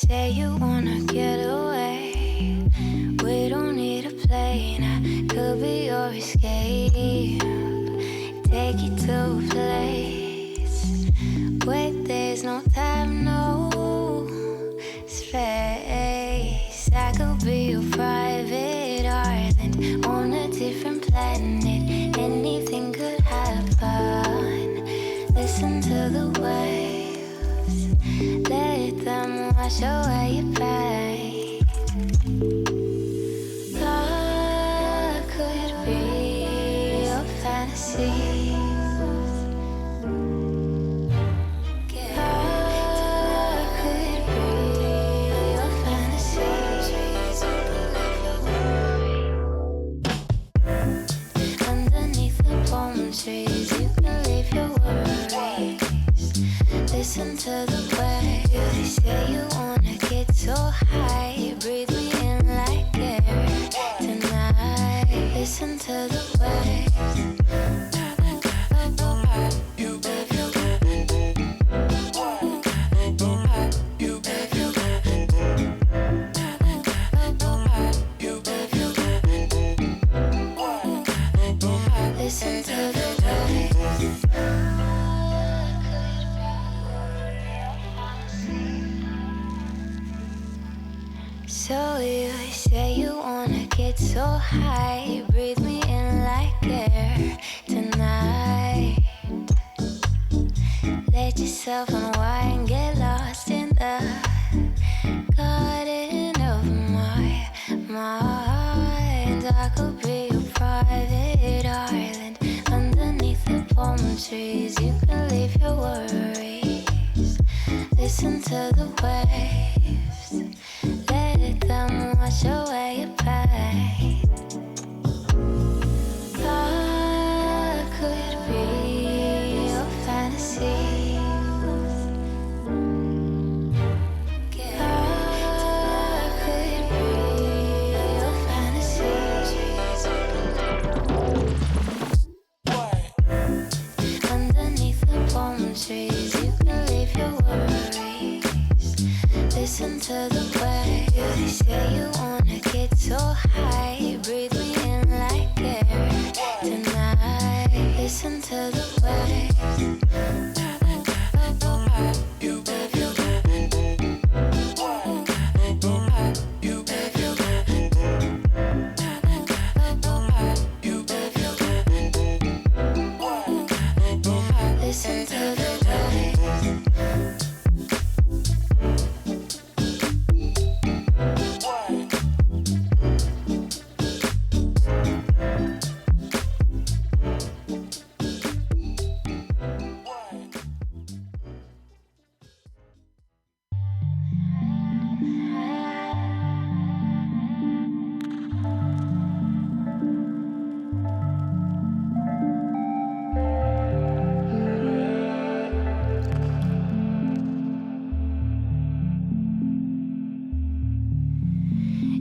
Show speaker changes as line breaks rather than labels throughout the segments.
say you wanna get away. We don't need a plane, I could be your escape. Take you to a place where there's no time, no space. I could be your private island on a different planet. Anything could happen. Listen to the waves, let them wash away your pain. What could be your fantasy? Trees, you can leave your worries. Listen to the waves. They say you wanna get so high. Breathe me in like air tonight. Listen to the waves. Listen to the So you say you wanna get so high. Breathe me in like air tonight. Let yourself unwind, get lost in the garden of my mind. I could be your private island underneath the palm trees. You can leave your worries. Listen to the waves, let them wash away your pain. What could be your fantasy? What could be your fantasy? Underneath the palm trees, you can leave your worries. Listen to the waves. They say you wanna get so high. Breathe me in like air tonight. Listen to the waves. Listen to the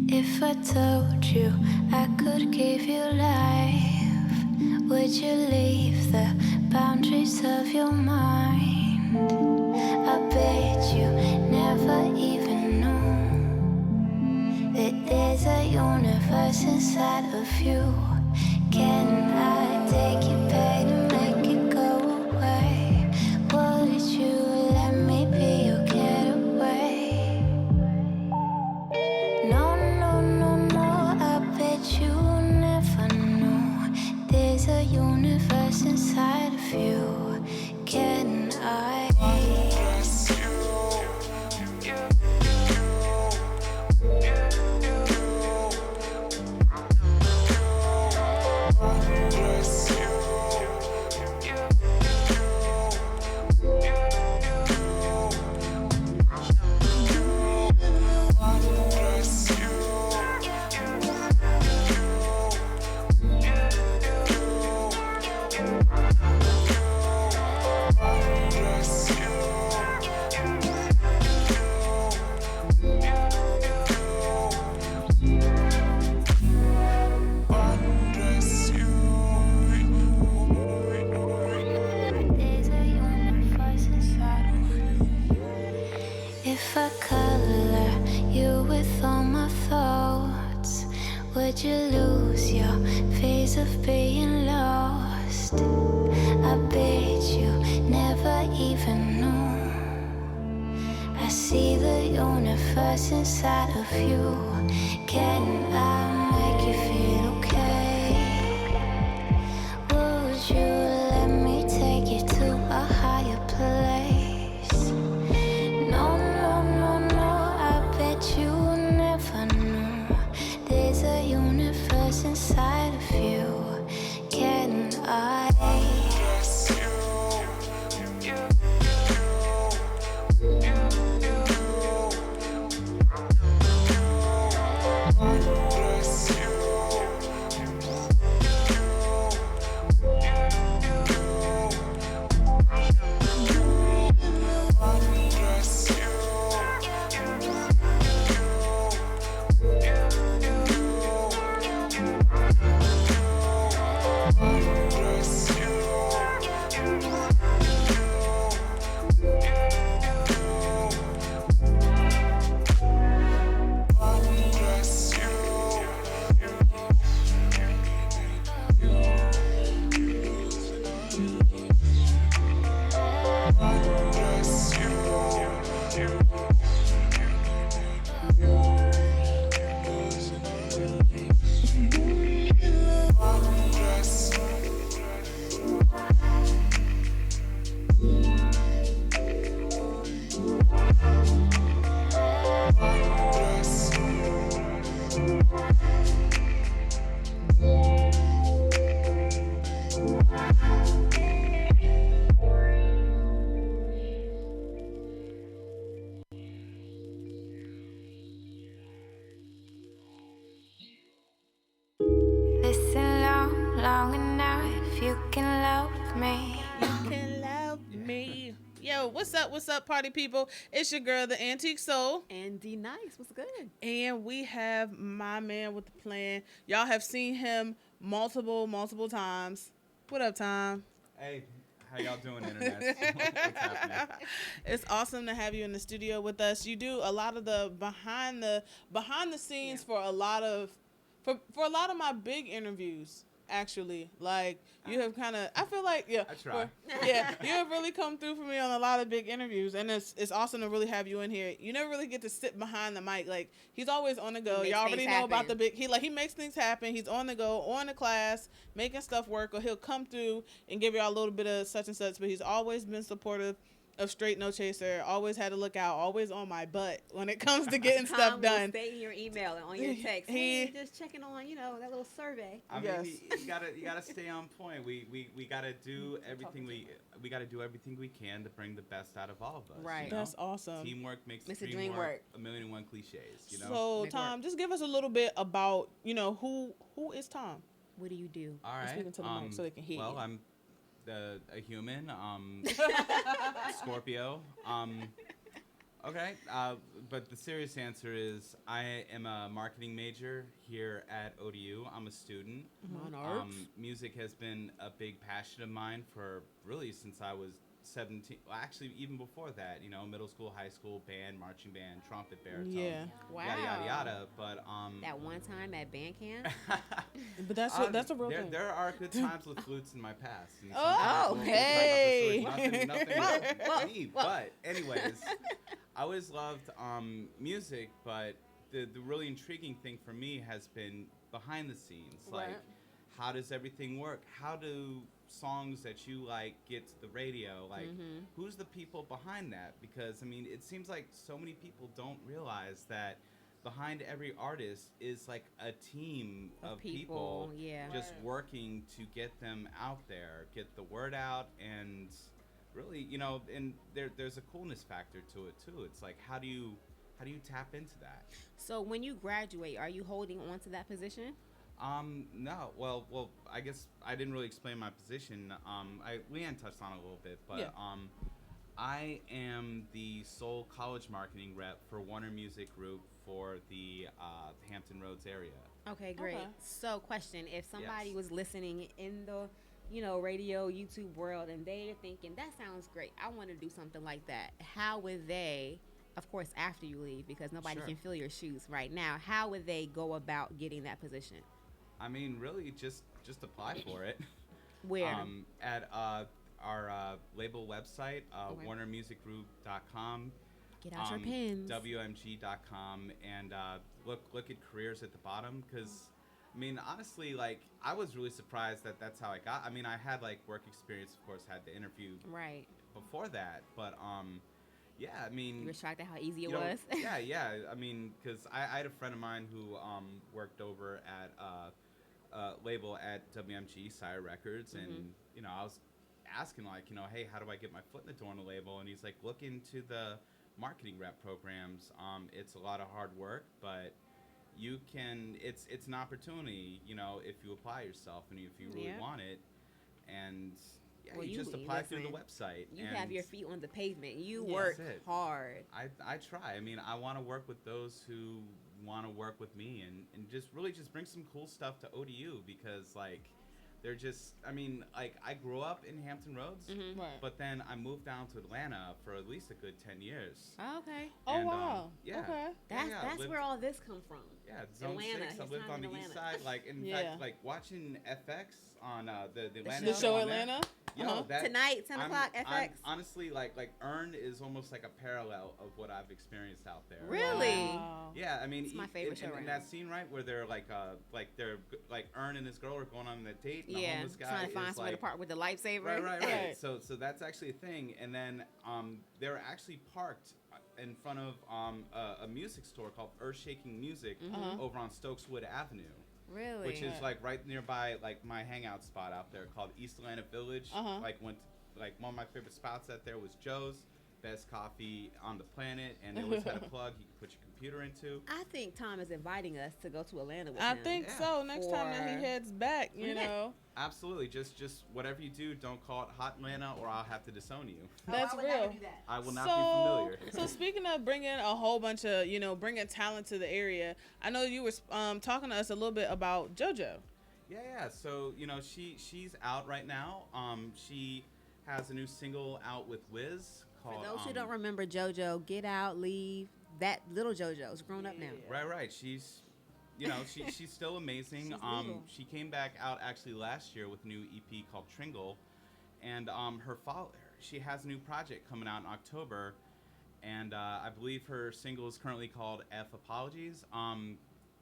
If I told you I could give you life, would you leave the boundaries of your mind? I bet you never even knew that there's a universe inside of you. Can I take your pain and make it go away? Would you let me be your getaway? No, I bet you never knew there's a universe inside of you. Can I? Bless you. Would you lose your phase of being lost? I bet you never even knew. I see the universe inside of you. Can I make you feel okay? Would you let me take you to a higher place? No, no, no, no, I bet you never knew. There's a universe inside of you. Can I? Listen long enough, you can love me.
You can love me. Yo, what's up, party people? It's your girl, the Antique Soul.
And D-Nyce, what's good?
And we have my man with the plan. Y'all have seen him multiple times. What up, Tom?
Hey, how y'all doing, internet? What's happening?
It's awesome to have you in the studio with us. You do a lot of the behind the scenes for a lot of my big interviews. Actually, like you have kind of, I feel like
I try.
You have really come through for me on a lot of big interviews, and it's awesome to really have you in here. You never really get to sit behind the mic. Like he's always on the go. Y'all already know about the big. He makes things happen. He's on the go, on the class, making stuff work, or he'll come through and give y'all a little bit of such and such. But he's always been supportive of Straight No Chaser. Always had to look out. Always on my butt when it comes to getting stuff done.
Stay in your email and on your text. Hey, just checking on, that little survey.
I mean, you gotta stay on point. We gotta do everything we gotta do everything we can to bring the best out of all of us.
Right.
That's awesome.
Teamwork makes
Mr.
dream
work.
A million and one cliches.
So Tom, just give us a little bit about who is Tom.
What do you do?
All right.
Speaking to the mic so they can hear you.
Well, I'm a human, Scorpio. Okay, but the serious answer is I am a marketing major here at ODU. I'm a student. Music has been a big passion of mine for really since I was 17. Well, actually, even before that, middle school, high school, band, marching band, trumpet, baritone, yada yada yada. But
that one time at band camp.
But that's a real thing.
There are good times with flutes in my past. And
hey!
Nothing. But anyways, I always loved music. But the really intriguing thing for me has been behind the scenes. Like, how does everything work? How do songs that you like get to the radio, like who's the people behind that? Because I mean, it seems like so many people don't realize that behind every artist is like a team of people just working to get them out there, get the word out, and really, and there's a coolness factor to it too. It's like how do you tap into that?
So when you graduate, are you holding on to that position?
No. Well, I guess I didn't really explain my position. Leanne touched on it a little bit, but I am the sole college marketing rep for Warner Music Group for the Hampton Roads area.
Okay, great. Okay. So, question: if somebody was listening in the radio, YouTube world, and they're thinking that sounds great, I want to do something like that. How would they of course, after you leave, because nobody
Sure.
can fill your shoes right now, how would they go about getting that position?
I mean, really, just apply for it.
Where?
At our label website,
Okay.
warnermusicgroup.com.
Get out your pens.
WMG.com, and look at careers at the bottom, because I mean, honestly, like, I was really surprised that that's how I got. I mean, I had like work experience, of course, had the interview
Right.
before that, but yeah, I mean,
You were shocked at how easy it
you know,
was?
yeah. I mean, because I had a friend of mine who worked over at label at WMG Sire Records, and you know, I was asking, like, you know, hey, how do I get my foot in the door on the label? And he's like, look into the marketing rep programs. It's a lot of hard work, but you can. It's an opportunity, you know, if you apply yourself and if you really want it, and. Yeah,
Well,
you just apply through the website.
You
and
have your feet on the pavement. You
Yeah.
work
That's it.
hard.
I try. I mean, I want to work with those who want to work with me, and just really just bring some cool stuff to ODU, because like they're just, I mean, like, I grew up in Hampton Roads,
Right.
but then I moved down to Atlanta for at least a good 10 years.
Oh, okay.
Oh,
And,
wow.
yeah.
Okay.
That's
lived-
where all this come from.
Yeah, Zone
Atlanta,
6. I
his
lived
time
on
in
the east
Atlanta.
side. Like, in
Yeah.
fact, like, watching FX on the Atlanta
The show
on there,
Atlanta?
Yo,
Uh-huh.
that,
Tonight, 10 o'clock,
I'm
FX.
honestly, like Earn is almost like a parallel of what I've experienced out there.
Really?
Wow.
Yeah, I mean,
It's my favorite show
in
right
that
now.
scene, right, where they're like Earn and this girl are going on that date, and the
Yeah,
homeless guy
trying to find
is
somewhere to
like,
park with the lightsaber.
right.
Right.
So that's actually a thing, and then they're actually parked in front of a music store called Earth Shaking Music over on Stokeswood Avenue.
Really?
Which is like right nearby, like my hangout spot out there called East Atlanta Village. Like one of my favorite spots out there was Joe's, best coffee on the planet, and they always had a plug you could put your computer into.
I think Tom is inviting us to go to Atlanta with
I
him.
think
Yeah.
so. Next time that he
Or-
heads back, you know.
Absolutely, just whatever you do, don't call it Hot Atlanta, or I'll have to disown you.
That's
I would never
real.
do that.
I will not be familiar.
So speaking of bringing a whole bunch of, you know, bringing talent to the area, I know you were talking to us a little bit about JoJo.
Yeah. So, you know, she's out right now. She has a new single out with Wiz called.
For those who don't remember JoJo, Get Out, Leave, that little JoJo's grown up now.
Right. She's, you know, she's still amazing.
She's little.
She came back out actually last year with a new EP called Tringle, and she has a new project coming out in October, and I believe her single is currently called F Apologies.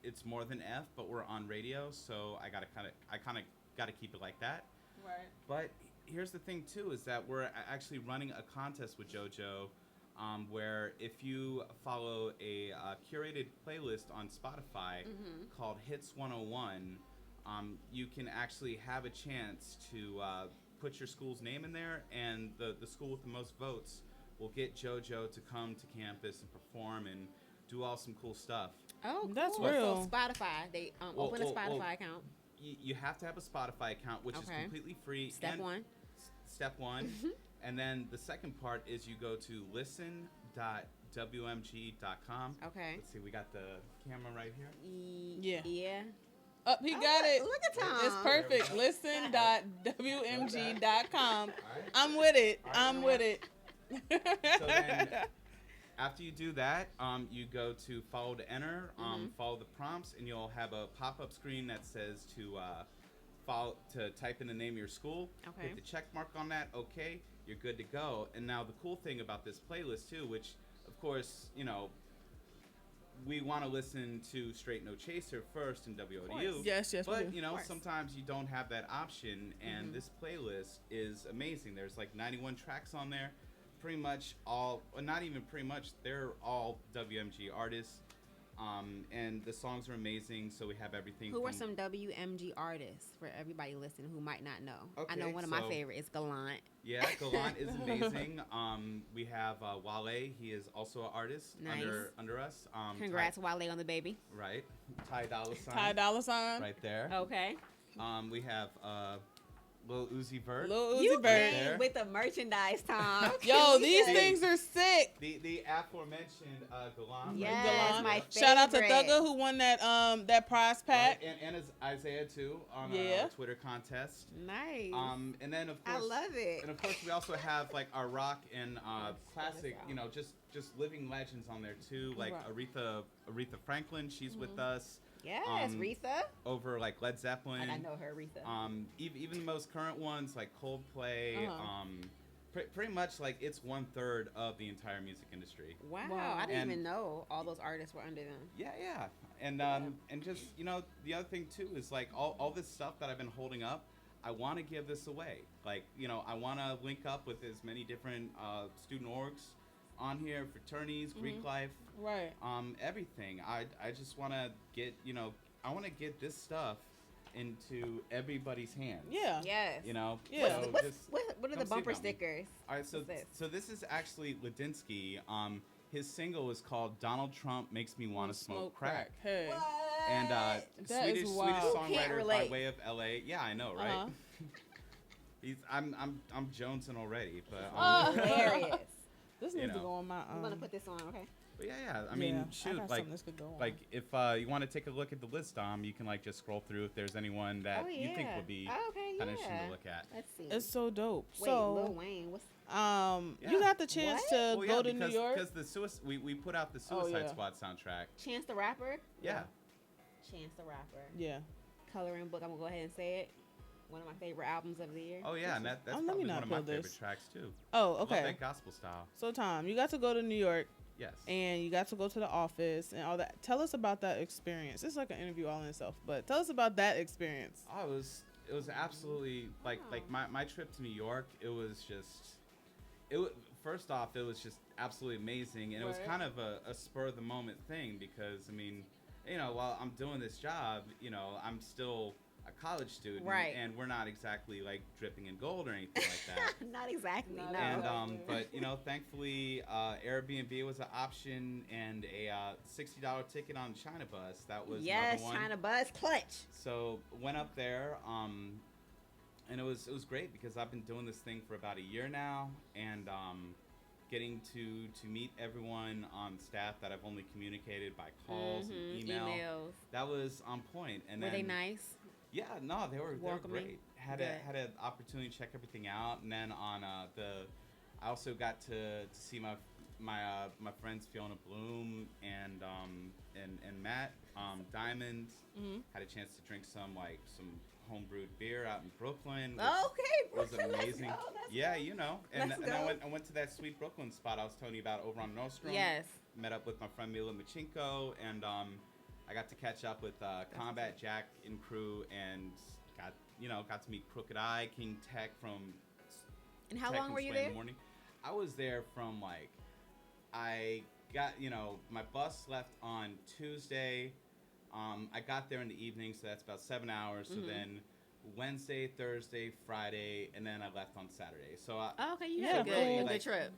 It's more than F, but we're on radio, so I kind of gotta keep it like that.
Right.
But here's the thing too, is that we're actually running a contest with JoJo, where if you follow a curated playlist on Spotify called Hits 101, you can actually have a chance to put your school's name in there, and the school with the most votes will get JoJo to come to campus and perform and do all some cool stuff.
Oh, cool.
That's
So
real.
Spotify, they open a Spotify account.
You have to have a Spotify account, which is
Okay.
completely free.
Step one.
Step one. And then the second part is you go to listen.wmg.com.
Okay.
Let's see, we got the camera right here.
Yeah.
Yeah.
Oh, he got it.
Look at Tom.
It's perfect. Listen.wmg.com.
All right.
I'm with it.
All right,
I'm with it.
So then, after you do that, you go to follow to enter, follow the prompts, and you'll have a pop-up screen that says to type in the name of your school.
Okay.
Hit the check mark on that. Okay, you're good to go. And now the cool thing about this playlist too, which of course, you know, we want to listen to Straight No Chaser first in WODU.
Yes, we
But
do.
you know,
Of course.
sometimes you don't have that option, and this playlist is amazing. There's like 91 tracks on there. Pretty much all, or not even pretty much, they're all WMG artists. And the songs are amazing, so we have everything.
Who are
from-
some WMG artists for everybody listening who might not know? I know
Okay,
one of my
so-
favorites, Gallant.
Yeah, Gallant is amazing. We have Wale. He is also an artist
Nice.
under us.
Congrats, Wale, on the baby.
Right. Ty Dolla Sign.
Ty Dolla Sign.
Right there.
Okay.
We have Lil Uzi Vert.
Lil Uzi
You
Vert.
came with the merchandise, Tom.
Yo, these things are sick.
The aforementioned Galan.
Yes,
Galan.
my favorite.
Shout out to Thugger who won that prize pack.
Right, and Isaiah too on
Yeah.
a Twitter contest.
Nice.
And then of course
I love it.
And of course we also have like our rock and classic, you know, just living legends on there too, like
Right.
Aretha Franklin. She's with us.
Yes, Aretha.
Over like Led Zeppelin.
I know her, Aretha.
Even the most current ones like Coldplay. Pretty much like it's 1/3 of the entire music industry.
Wow. I didn't even know all those artists were under them.
Yeah. And just, you know, the other thing too is like all this stuff that I've been holding up, I want to give this away. Like, you know, I want to link up with as many different student orgs on here, fraternities, Greek life,
right?
Everything. I just want to get, you know, I want to get this stuff into everybody's hands.
Yeah.
Yes.
You know.
Yeah.
So
what are the bumper stickers?
All right. So this is actually Ladinsky. His single is called "Donald Trump Makes Me Want to Smoke Crack."
Hey.
What?
And Swedish songwriter by
relate.
way of LA. Yeah, I know, right? I'm jonesing already, but
Hilarious.
This needs to go on my.
I'm gonna put this on, okay?
But yeah. I mean, shoot, like if you want to take a look at the list, you can like just scroll through if there's anyone that you think would be kind of interesting to look at.
Let's see.
It's so dope.
Wait,
so
Lil Wayne, what's
you got the chance to go to New York
because we put out the Suicide Squad soundtrack.
Chance the Rapper?
Yeah.
Chance the Rapper.
Yeah.
Coloring Book. I'm gonna go ahead and say it. One of my favorite albums of the year.
Oh yeah, and that's probably one of my favorite tracks too.
Oh, okay.
Love that gospel style.
So Tom, you got to go to New York.
Yes.
And you got to go to the office and all that. Tell us about that experience. It's like an interview all in itself, but tell us about that experience.
Oh, it was absolutely like my trip to New York. First off, it was just absolutely amazing, and it was kind of a spur of the moment thing because I mean, you know, while I'm doing this job, you know, I'm still a college student,
right?
And we're not exactly like dripping in gold or anything like that.
Not exactly, no.
And but you know, thankfully, Airbnb was an option, and a $60 ticket on China Bus. That was another one.
China Bus clutch.
So went up there, and it was great because I've been doing this thing for about a year now, and getting to meet everyone on staff that I've only communicated by calls and emails. That was on point. And
were they nice?
Yeah, no, they were
welcoming.
great. Had an opportunity to check everything out, and then on I also got to see my friends Fiona Bloom and Matt Diamond. Had a chance to drink some homebrewed beer out in Brooklyn.
Okay,
Brooklyn, was amazing. Yeah, you know. And I went to that sweet Brooklyn spot I was telling you about over on Nostrum.
Yes.
Met up with my friend Mila Machinko, and I got to catch up with Combat Jack and crew, and got to meet Crooked Eye, King Tech from.
And how
Tech
long were you
in
there?
The morning. I was there from I got my bus left on Tuesday. I got there in the evening, so that's about 7 hours. So then Wednesday, Thursday, Friday, and then I left on Saturday. So
okay, you had a good trip.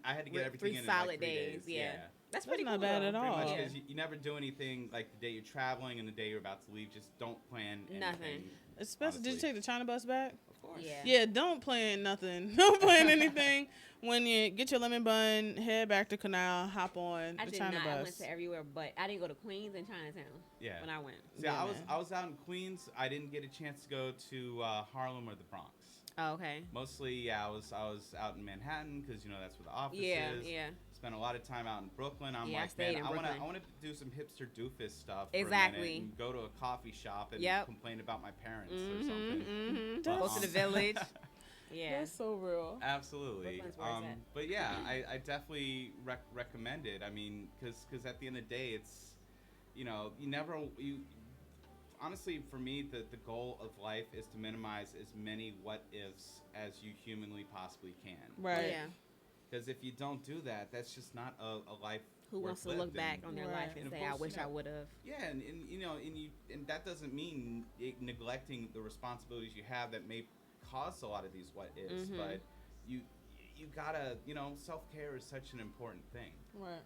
I had to get everything in
solid
3 days.
Yeah. That's pretty
not
cool,
bad at all.
Pretty much because you never do anything like the day you're traveling and the day you're about to leave. Just don't plan anything.
Especially, did you take the China Bus back?
Of course.
Yeah, don't plan nothing. Don't plan anything. When you get your lemon bun, head back to Canal, hop on the China Bus.
I went to everywhere, but I didn't go to Queens and Chinatown.
Yeah.
When I went.
See, I was out in Queens. I didn't get a chance to go to Harlem or the Bronx.
Oh, okay.
Mostly, I was out in Manhattan because that's where the office is.
Yeah.
Spent a lot of time out in Brooklyn. I'm like,
man,
I want to do some hipster doofus stuff.
Exactly.
For a minute and go to a coffee shop and complain about my parents or something.
Go to the village. Yeah.
That's so real.
Absolutely. But yeah, I definitely recommend it. I mean, because at the end of the day, it's honestly, for me, the goal of life is to minimize as many what ifs as you humanly possibly can.
Right.
Yeah.
Because if you don't do that, that's just not a life.
Who wants to look back on their life and say, "I wish I would have."
Yeah, and that doesn't mean neglecting the responsibilities you have that may cause a lot of these what ifs, but you gotta self-care is such an important thing.
Right.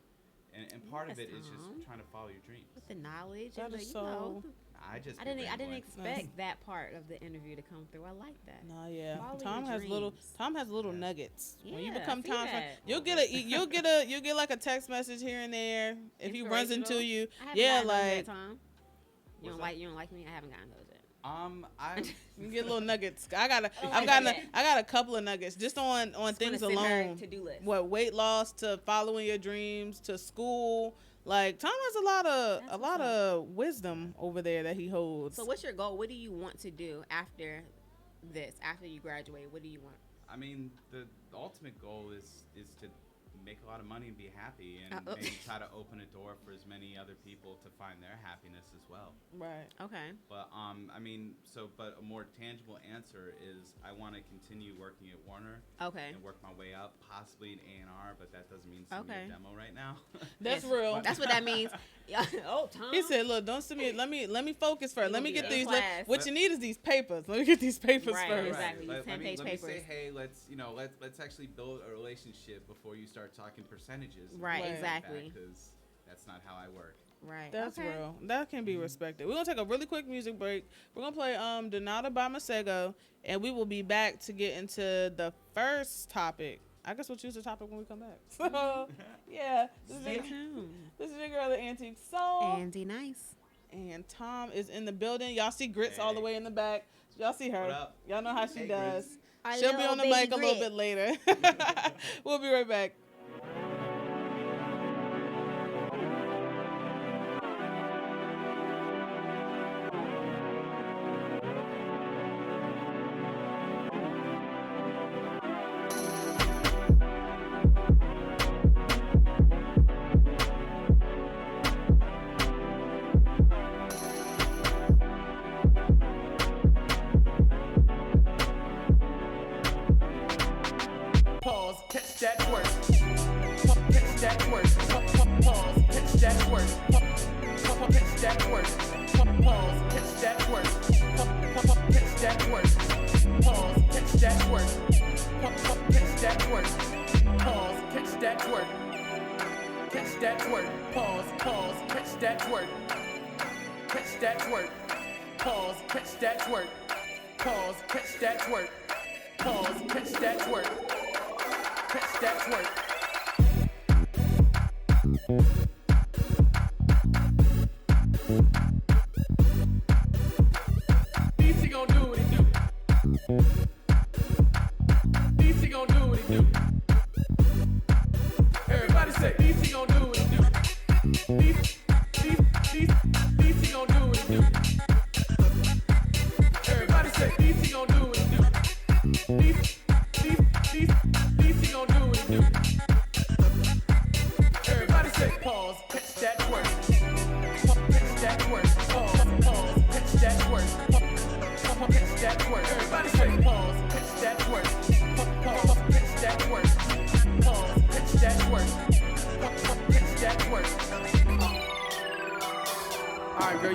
And part of it is just trying to follow your dreams.
With the knowledge
that
and
is so
I
didn't expect that part of the interview to come through. I like that.
No, yeah.
Follow
Tom
your
has little nuggets.
Yeah,
when you become Tom's friend,
that.
you'll get like a text message here and there if he runs into you.
I haven't
Yeah,
gotten those
like
yet, Tom. You don't like me? I haven't gotten those yet.
you get little nuggets. I got a couple of nuggets just on things alone.
To-do list.
What, weight loss to following your dreams to school. Like Tom has a lot of wisdom over there that he holds.
So what's your goal? What do you want to do after this? After you graduate, what do you want?
I mean, the ultimate goal is to make a lot of money and be happy, and maybe try to open a door for as many other people to find their happiness as well.
Right.
Okay.
But but a more tangible answer is I want to continue working at Warner.
Okay.
And work my way up, possibly an A&R, but that doesn't mean send me a demo right now.
That's real.
That's what that means. Oh, Tom.
He said, "Look, don't send me. Let me focus first. Let me get these. What you need is these papers. Let me get these papers
right,
first.
Exactly.
Let
10-page papers.
me say, hey, let's actually build a relationship before you start talking percentages.
Right. Exactly.
Because that's not how I work.
Right.
That's real. That can be respected. We're gonna take a really quick music break. We're gonna play Donata by Masego, and we will be back to get into the first topic. I guess we'll choose the topic when we come back. So yeah,
Stay tuned.
This is your girl, the Antique Soul,
and D-Nyce,
and Tom is in the building. Y'all see Gritz all the way in the back. Y'all see her.
What up?
Y'all know how she does.
Grits.
She'll be on the mic a little bit later. We'll be right back.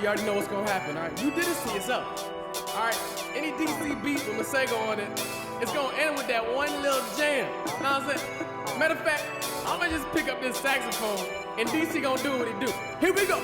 You already know what's gonna happen, all right? You did this to yourself, all right? Any DC beat with Masego on it, it's gonna end with that one little jam. You know what I'm saying? Matter of fact, I'm gonna just pick up this saxophone and DC gonna do what he do. Here we go.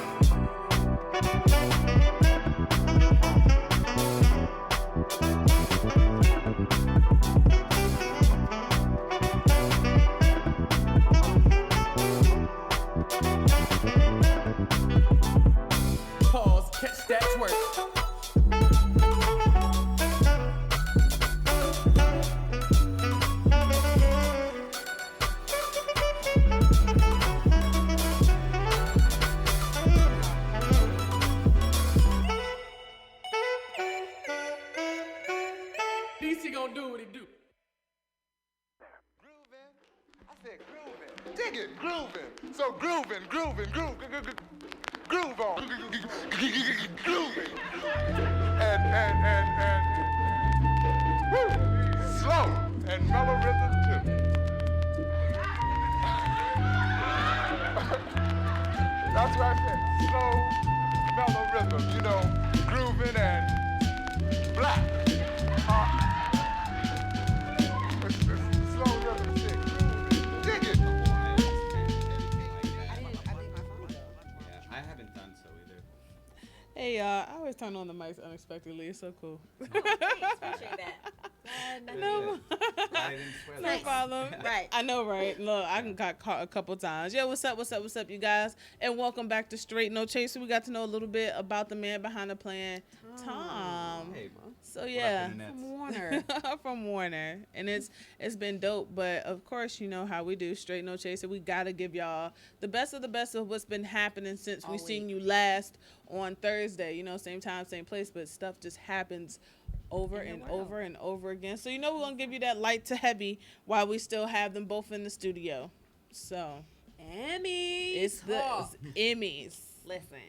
Groove on. Grooving. And woo, slow and mellow rhythm too. That's what I said. Slow, mellow rhythm. You know, grooving and black. It's slow rhythm shit. Dig it.
Hey, y'all. I always turn on the mics unexpectedly. It's so cool.
Oh, thanks. Appreciate that.
No,
I didn't swear
no
that.
problem.
Right.
I know, right? Look, I got caught a couple times. Yeah, what's up, you guys? And welcome back to Straight No Chaser. We got to know a little bit about the man behind the plan, Tom.
Hey,
So yeah,
From Warner.
from Warner, and it's been dope. But of course, you know how we do Straight No Chaser. We gotta give y'all the best of what's been happening since we seen you last on Thursday. You know, same time, same place, but stuff just happens over and over and over again. So you know we're gonna give you that light to heavy while we still have them both in the studio. So
Emmys.
it's Emmys.
Listen.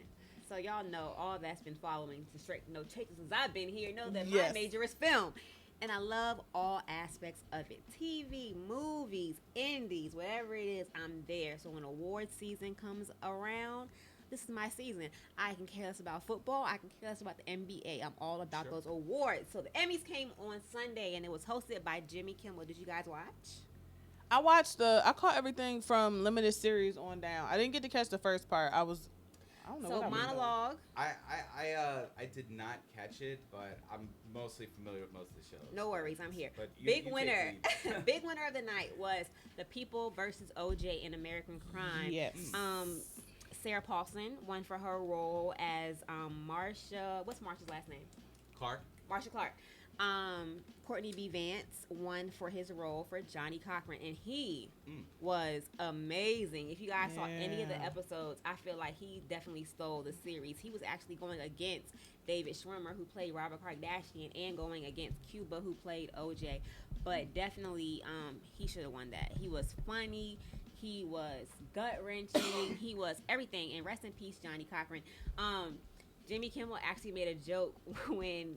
So y'all know all that's been following the Straight No Chaser since I've been here. Know that
Yes.
my major is film. And I love all aspects of it. TV, movies, indies, whatever it is, I'm there. So when award season comes around, this is my season. I can care less about football. I can care less about the NBA. I'm all about those awards. So the Emmys came on Sunday, and it was hosted by Jimmy Kimmel. Did you guys watch?
I caught everything from limited series on down. I didn't get to catch the first part. I don't know.
So
what I was doing.
monologue.
I did not catch it, but I'm mostly familiar with most of the shows.
No worries, I'm here.
But
Big
you
winner.
take lead.
Big winner of the night was The People versus OJ in American Crime.
Yes.
Sarah Paulson won for her role as Marsha. What's Marsha's last name?
Clark.
Marsha Clark. Courtney B. Vance won for his role for Johnny Cochran, and he was amazing. If you guys saw any of the episodes, I feel like he definitely stole the series. He was actually going against David Schwimmer, who played Robert Kardashian, and going against Cuba, who played OJ. But definitely, he should have won that. He was funny. He was gut-wrenching. He was everything. And rest in peace, Johnny Cochran. Jimmy Kimmel actually made a joke when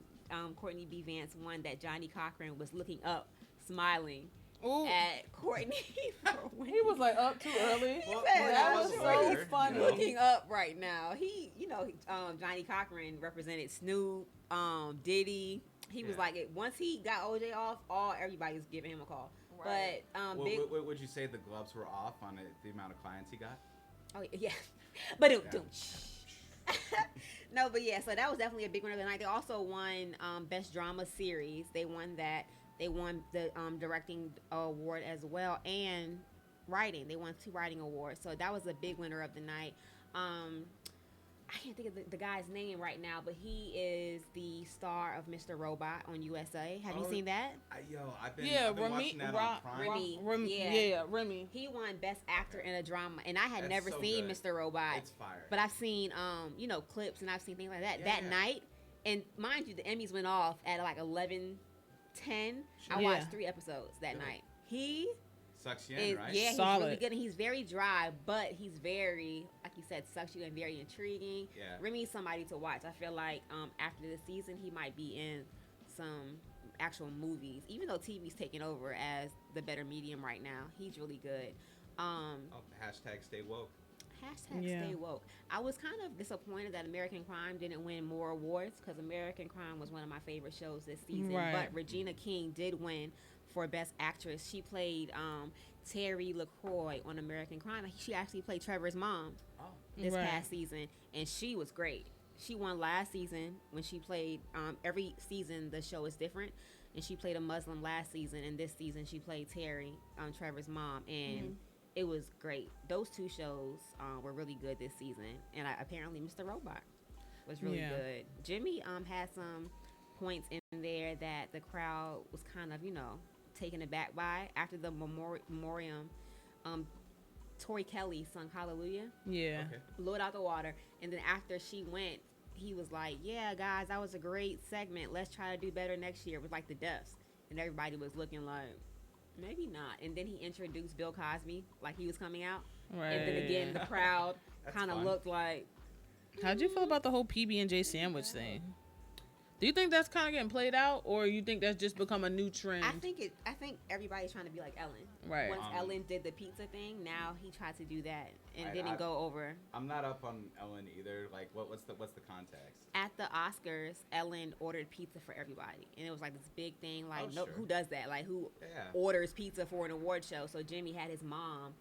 Courtney B. Vance won that Johnny Cochran was looking up, smiling at Courtney.
He was like up too early.
That
was so
later,
funny.
you know.
Looking up right now. He, Johnny Cochran represented Snoop, Diddy. He was like, once he got OJ off, everybody was giving him a call.
Right.
But
Would you say the gloves were off on the amount of clients he got?
Oh yeah, but no, but yeah. So that was definitely a big winner of the night. They also won best drama series. They won that. They won the directing award as well, and writing. They won 2 writing awards. So that was a big winner of the night. I can't think of the guy's name right now, but he is the star of Mr. Robot on USA. Have you seen that?
I've been watching that on Prime.
Remy.
He won Best Actor in a Drama, and I had never
so
seen
good.
Mr. Robot.
It's fire.
But I've seen, clips, and I've seen things like that.
Yeah.
That night, and mind you, the Emmys went off at like 11:10. I
Yeah.
watched 3 episodes that night. He
Sucks you in, right?
Yeah, he's
Solid.
really good, and he's very dry, but he's very, like you said, sucks you and very intriguing.
Yeah.
Remy's somebody to watch. I feel like after the season, he might be in some actual movies, even though TV's taking over as the better medium right now. He's really good.
Hashtag stay woke.
Stay woke. I was kind of disappointed that American Crime didn't win more awards, because American Crime was one of my favorite shows this season.
Right.
But Regina King did win for Best Actress. She played Terry LaCroix on American Crime. She actually played Trevor's mom this past season, and she was great. She won last season when she played, every season the show is different, and she played a Muslim last season, and this season she played Terry, Trevor's mom, and it was great. Those 2 shows were really good this season, and apparently Mr. Robot was really good. Jimmy had some points in there that the crowd was kind of, taken aback by. After the memoriam, Tori Kelly sung Hallelujah.
Yeah.
Okay.
Blew it out the water. And then after she went, he was like, yeah, guys, that was a great segment. Let's try to do better next year with like the deaths. And everybody was looking like, maybe not. And then he introduced Bill Cosby like he was coming out.
Right.
And then again, the crowd
That's
kind of
fun.
looked like,
How'd you feel about the whole PB&J sandwich thing? Do you think that's kind of getting played out, or you think that's just become a new trend?
I think everybody's trying to be like Ellen.
Right.
Once Ellen did the pizza thing, now he tried to do that and
I-
didn't go over.
I'm not up on Ellen either. Like, what's the context?
At the Oscars, Ellen ordered pizza for everybody, and it was like this big thing. Like,
Oh,
no,
sure.
who does that? Like, who
Yeah.
orders pizza for an award show? So Jimmy had his mom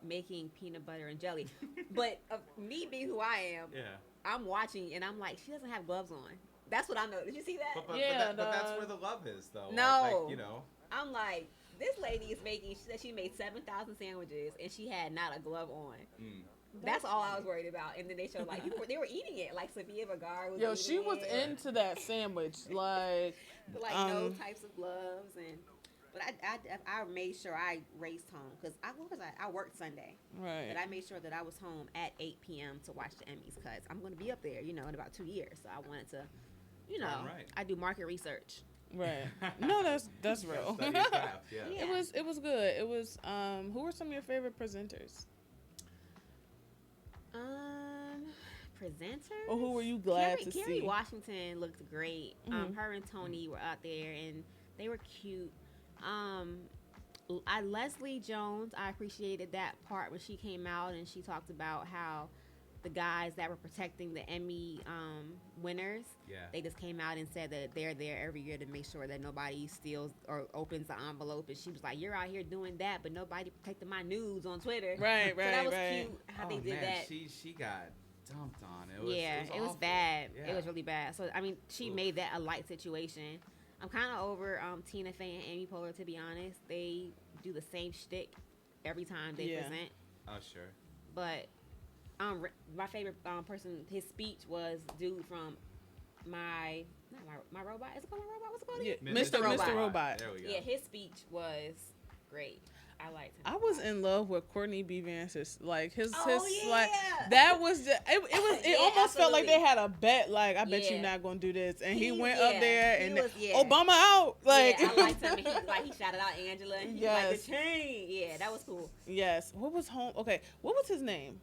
making peanut butter and jelly. But me being who I am,
Yeah.
I'm watching and I'm like, she doesn't have gloves on. That's what I know. Did you see that?
But that's where the love is, though.
No.
Like, you know.
I'm like, this lady is making. She said she made 7,000 sandwiches and she had not a glove on. That's all I was worried about. And then they showed like they were eating it. Like Sofia Vergara was.
Yo, she was into that sandwich, like
no types of gloves and. But I made sure I raced home because I worked Sunday.
Right.
But I made sure that I was home at 8 p.m. to watch the Emmys because I'm going to be up there, in about 2 years. So I wanted to,
right.
I do market research.
Right. No, that's real.
Study craft, yeah.
It was good. It was who were some of your favorite presenters?
Presenters?
Or who were you glad to see?
Kerry Washington looked great. Her and Tony were out there and they were cute. Leslie Jones, I appreciated that part when she came out and she talked about how the guys that were protecting the Emmy winners, they just came out and said that they're there every year to make sure that nobody steals or opens the envelope. And she was like, "You're out here doing that, but nobody protected my nudes on Twitter."
Right,
so that was cute how they did that.
She got dumped on.
It was bad. Yeah. It was really bad. So I mean, she made that a light situation. I'm kind of over Tina Fey and Amy Poehler, to be honest. They do the same shtick every time they present.
Oh, sure.
But my favorite person, his speech was dude from my Robot. Is it called My Robot? What's it called again?
Mr. Robot.
There we go.
Yeah, his speech was great. I liked him.
I was in love with Courtney B. Vance's like his
yeah.
like that was just, it almost felt like they had a bet, like I bet you're not gonna do this, and he went up there and Obama out, like
I liked him. And he shouted out Angela. And he like the chain. Yeah, that was cool.
Yes. What was what was his name?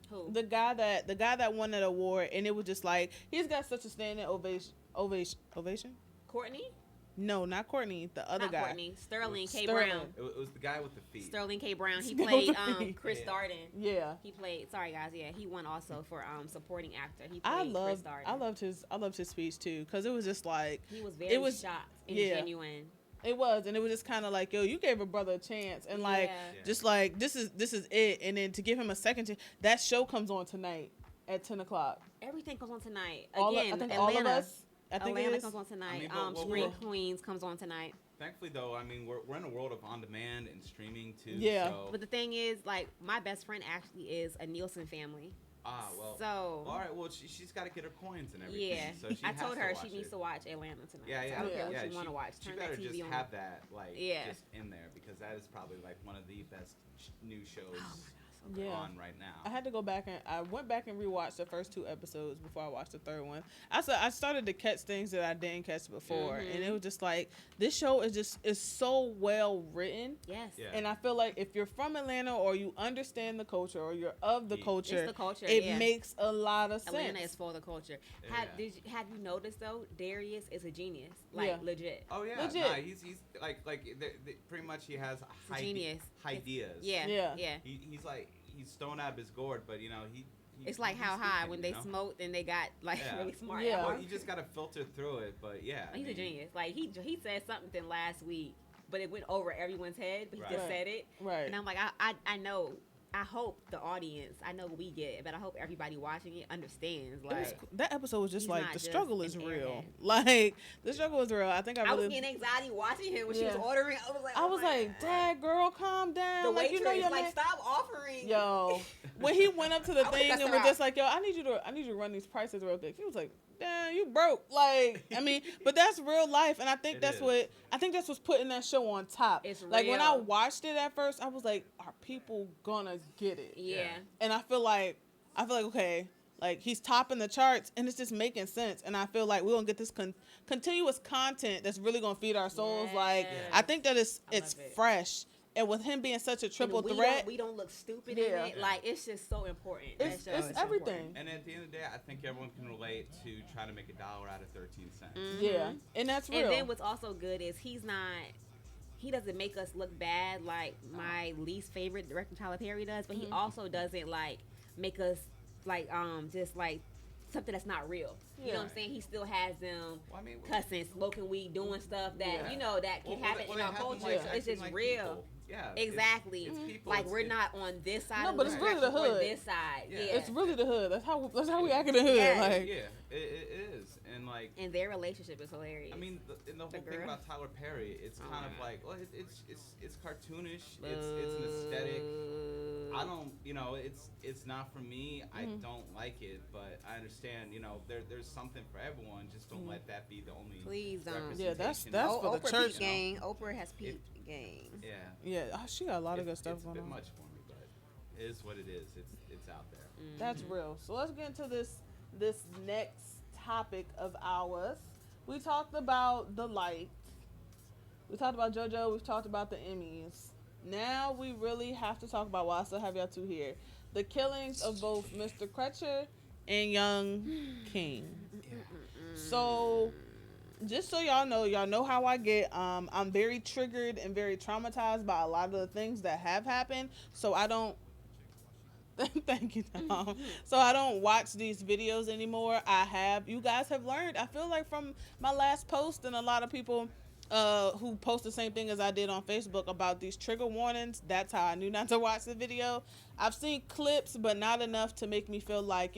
Who?
The guy that won that award, and it was just like he's got such a standing ovation.
Courtney?
No, not Courtney. The other guy.
Courtney. Sterling K. Brown.
It was the guy with the feet.
Sterling K. Brown. He played Chris Darden.
Yeah.
He played. Sorry guys. Yeah, he won also for supporting actor. He played Chris Darden.
I loved his speech too, because it was just like
he was very shocked and genuine.
It was, and it was just kind of like, yo, you gave a brother a chance, and like just like this is it, and then to give him a second chance. That show comes on tonight at 10:00.
Everything comes on tonight.
I think
Atlanta.
All of us.
Atlanta comes on tonight. Screen Queens comes on tonight.
Thankfully, though, I mean, we're in a world of on-demand and streaming, too.
Yeah.
So.
But the thing is, like, my best friend actually is a Nielsen family.
Ah, well.
So.
All right, well, she's got to get her coins and everything.
Yeah.
So she
I told her she
it.
needs to watch Atlanta tonight.
Yeah,
So I don't care what you want to watch. Turn that TV on.
She better just have that, like, just in there, because that is probably, like, one of the best new shows on right now.
I had to go back I went back and rewatched the first 2 episodes before I watched the third one. I started to catch things that I didn't catch before, and it was just like this show is so well written.
Yes.
Yeah.
And I feel like if you're from Atlanta or you understand the culture or you're of the culture,
it's the culture.
It makes a lot of sense.
Atlanta is for the culture. Have you noticed though? Darius is a genius, legit.
Oh yeah,
legit.
Nah, he's like pretty much he has
genius
ideas.
Yeah.
He's like. He's stone out of his gourd, but he
it's like How High when they smoked and they got like really smart.
Yeah,
well, you just gotta filter through it, but
he's a genius. Like he said something last week, but it went over everyone's head. But he just said it, and I'm like, I know. I hope the audience, I know we get it, but I hope everybody watching it understands. Like
that episode was just like the struggle is real. Like the struggle is real. I think I was getting
anxiety watching him when she was ordering. I was like,
Dad, girl, calm down.
The waitress, like, stop offering.
Yo, when he went up to the thing and was just like, yo, I need you to run these prices real quick. He was like, damn, you broke. Like, I mean, but that's real life, and I think that's what's putting that show on top.
It's real.
Like when I watched it at first, I was like, are people gonna get it?
Yeah.
And I feel like okay, like he's topping the charts, and it's just making sense. And I feel like we're gonna get this continuous content that's really gonna feed our souls. Like I think that it's fresh. And with him being such a triple threat,
we don't look stupid in it. Like it's just so important.
It's everything.
And at the end of the day, I think everyone can relate to trying to make $1 out of 13 cents.
Mm-hmm.
Yeah, and that's real.
And then what's also good is he doesn't make us look bad like my least favorite director Tyler Perry does, but he also doesn't like make us like just like something that's not real. You know what I'm saying? He still has them cussing, smoking weed, doing stuff that that can happen in our culture. It's just real.
Yeah.
Exactly.
It's people.
Like we're not on this side.
No,
of
but
the
it's really the
spectrum or
hood.
This side. Yeah.
It's really the hood. That's how we act in the hood.
Yeah.
Like,
It is, and like.
And their relationship is hilarious.
I mean, the whole thing about Tyler Perry, it's kind of like, well, it's cartoonish. It's an aesthetic. I don't, it's not for me. I don't like it, but I understand. There's something for everyone. Just don't let that be the only.
Please don't.
Yeah, that's for
Oprah
the church.
Peep gang. Oprah has Peep gang.
Yeah.
Yeah, she got a lot of good stuff going on.
It's a bit much for me, but it is what it is. It's out there.
That's real. So let's get into this next topic of ours. We talked about the light. We talked about JoJo. We've talked about the Emmys. Now we really have to talk about why I still have y'all two here. The killings of both Mr. Crutcher and Young King. So just so y'all know how I get. I'm very triggered and very traumatized by a lot of the things that have happened. So I don't. Thank you, Tom. So I don't watch these videos anymore. You guys have learned. I feel like from my last post and a lot of people who post the same thing as I did on Facebook about these trigger warnings. That's how I knew not to watch the video. I've seen clips, but not enough to make me feel like,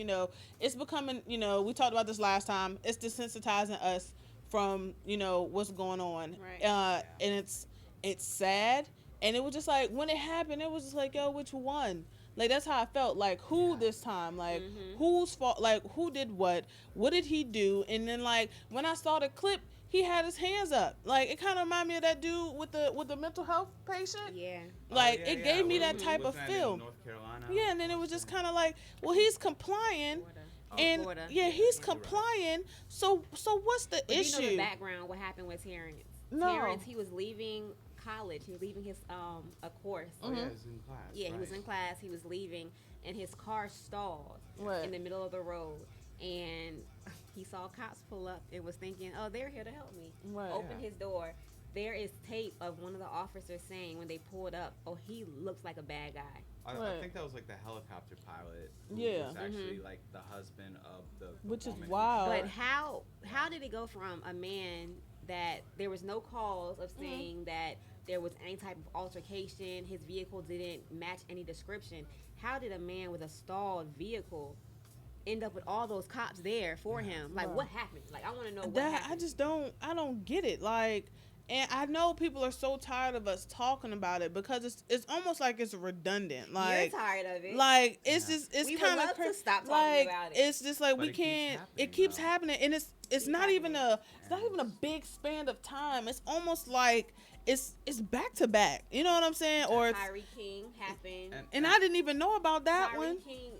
it's becoming, we talked about this last time. It's desensitizing us from, what's going on.
Right.
And it's sad. And it was just like, when it happened, it was just like, yo, which one? Like, that's how I felt. Like, who this time? Like, whose fault? Like, who did what? What did he do? And then, like, when I saw the clip, he had his hands up. Like, it kind of reminded me of that dude with the mental health patient.
Yeah.
Like, it gave me that type of feel.
North Carolina.
Yeah, and then it was just kind of like, well, he's complying. And
Florida.
yeah, he's complying. So what's the issue?
You know the background. What happened with Terence?
No.
Terence, he was leaving college. He was leaving his a course.
Oh, yeah, he was in class.
Yeah, he was in class. He was leaving, and his car stalled
Right.
in the middle of the road. And he saw cops pull up and was thinking, "Oh, they're here to help me."
Right.
Opened his door. There is tape of one of the officers saying when they pulled up, "Oh, he looks like a bad guy."
I think that was like the helicopter pilot. Who
Yeah.
was actually like the husband of the.
Which is
woman.
wild.
But how did it go from a man that there was no cause of saying that there was any type of altercation, his vehicle didn't match any description? How did a man with a stalled vehicle end up with all those cops there for him? Like, what happened? Like, I want to know what happened.
I don't get it. Like, and I know people are so tired of us talking about it because it's almost like it's redundant. Like,
you're tired of it.
Like, it's just, it's
we
kind
would
of
love to stop talking
like,
about it.
it's just like
But
we can't. It keeps happening, and it's not even a big span of time. It's almost like it's back to back. You know what I'm saying? Or
Tyree King happened.
and I didn't even know about that
Tyree
one.
King,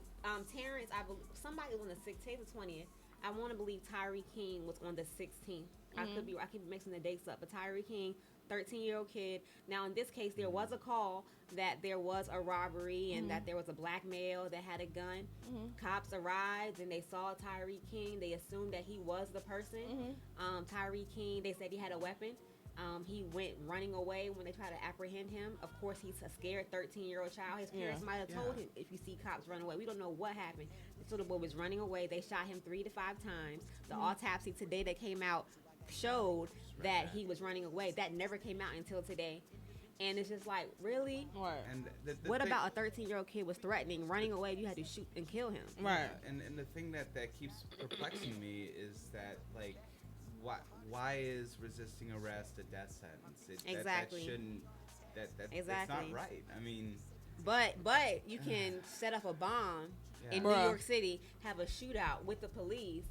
Terrence, I believe somebody was on the 16th or 20th. I want to believe Tyree King was on the 16th. I could be mixing the dates up, but Tyree King, 13-year-old kid. Now in this case, there was a call that there was a robbery and that there was a black male that had a gun. Cops arrived and they saw Tyree King. They assumed that he was the person. Tyree King, they said he had a weapon. He went running away when they tried to apprehend him. Of course, he's a scared 13-year-old child. His parents might have told him, if you see cops run away. We don't know what happened. So the boy was running away. They shot him 3 to 5 times. The autopsy today that came out showed that he was running away. That never came out until today. And it's just like, really?
Right.
And
What about a 13-year-old kid was threatening, running away, you had to shoot and kill him?
Right.
And the thing that keeps perplexing me is that, like, why is resisting arrest a death sentence?
Exactly.
That shouldn't. That's
Exactly.
not right. I mean.
But you can set up a bomb in New York City, have a shootout with the police,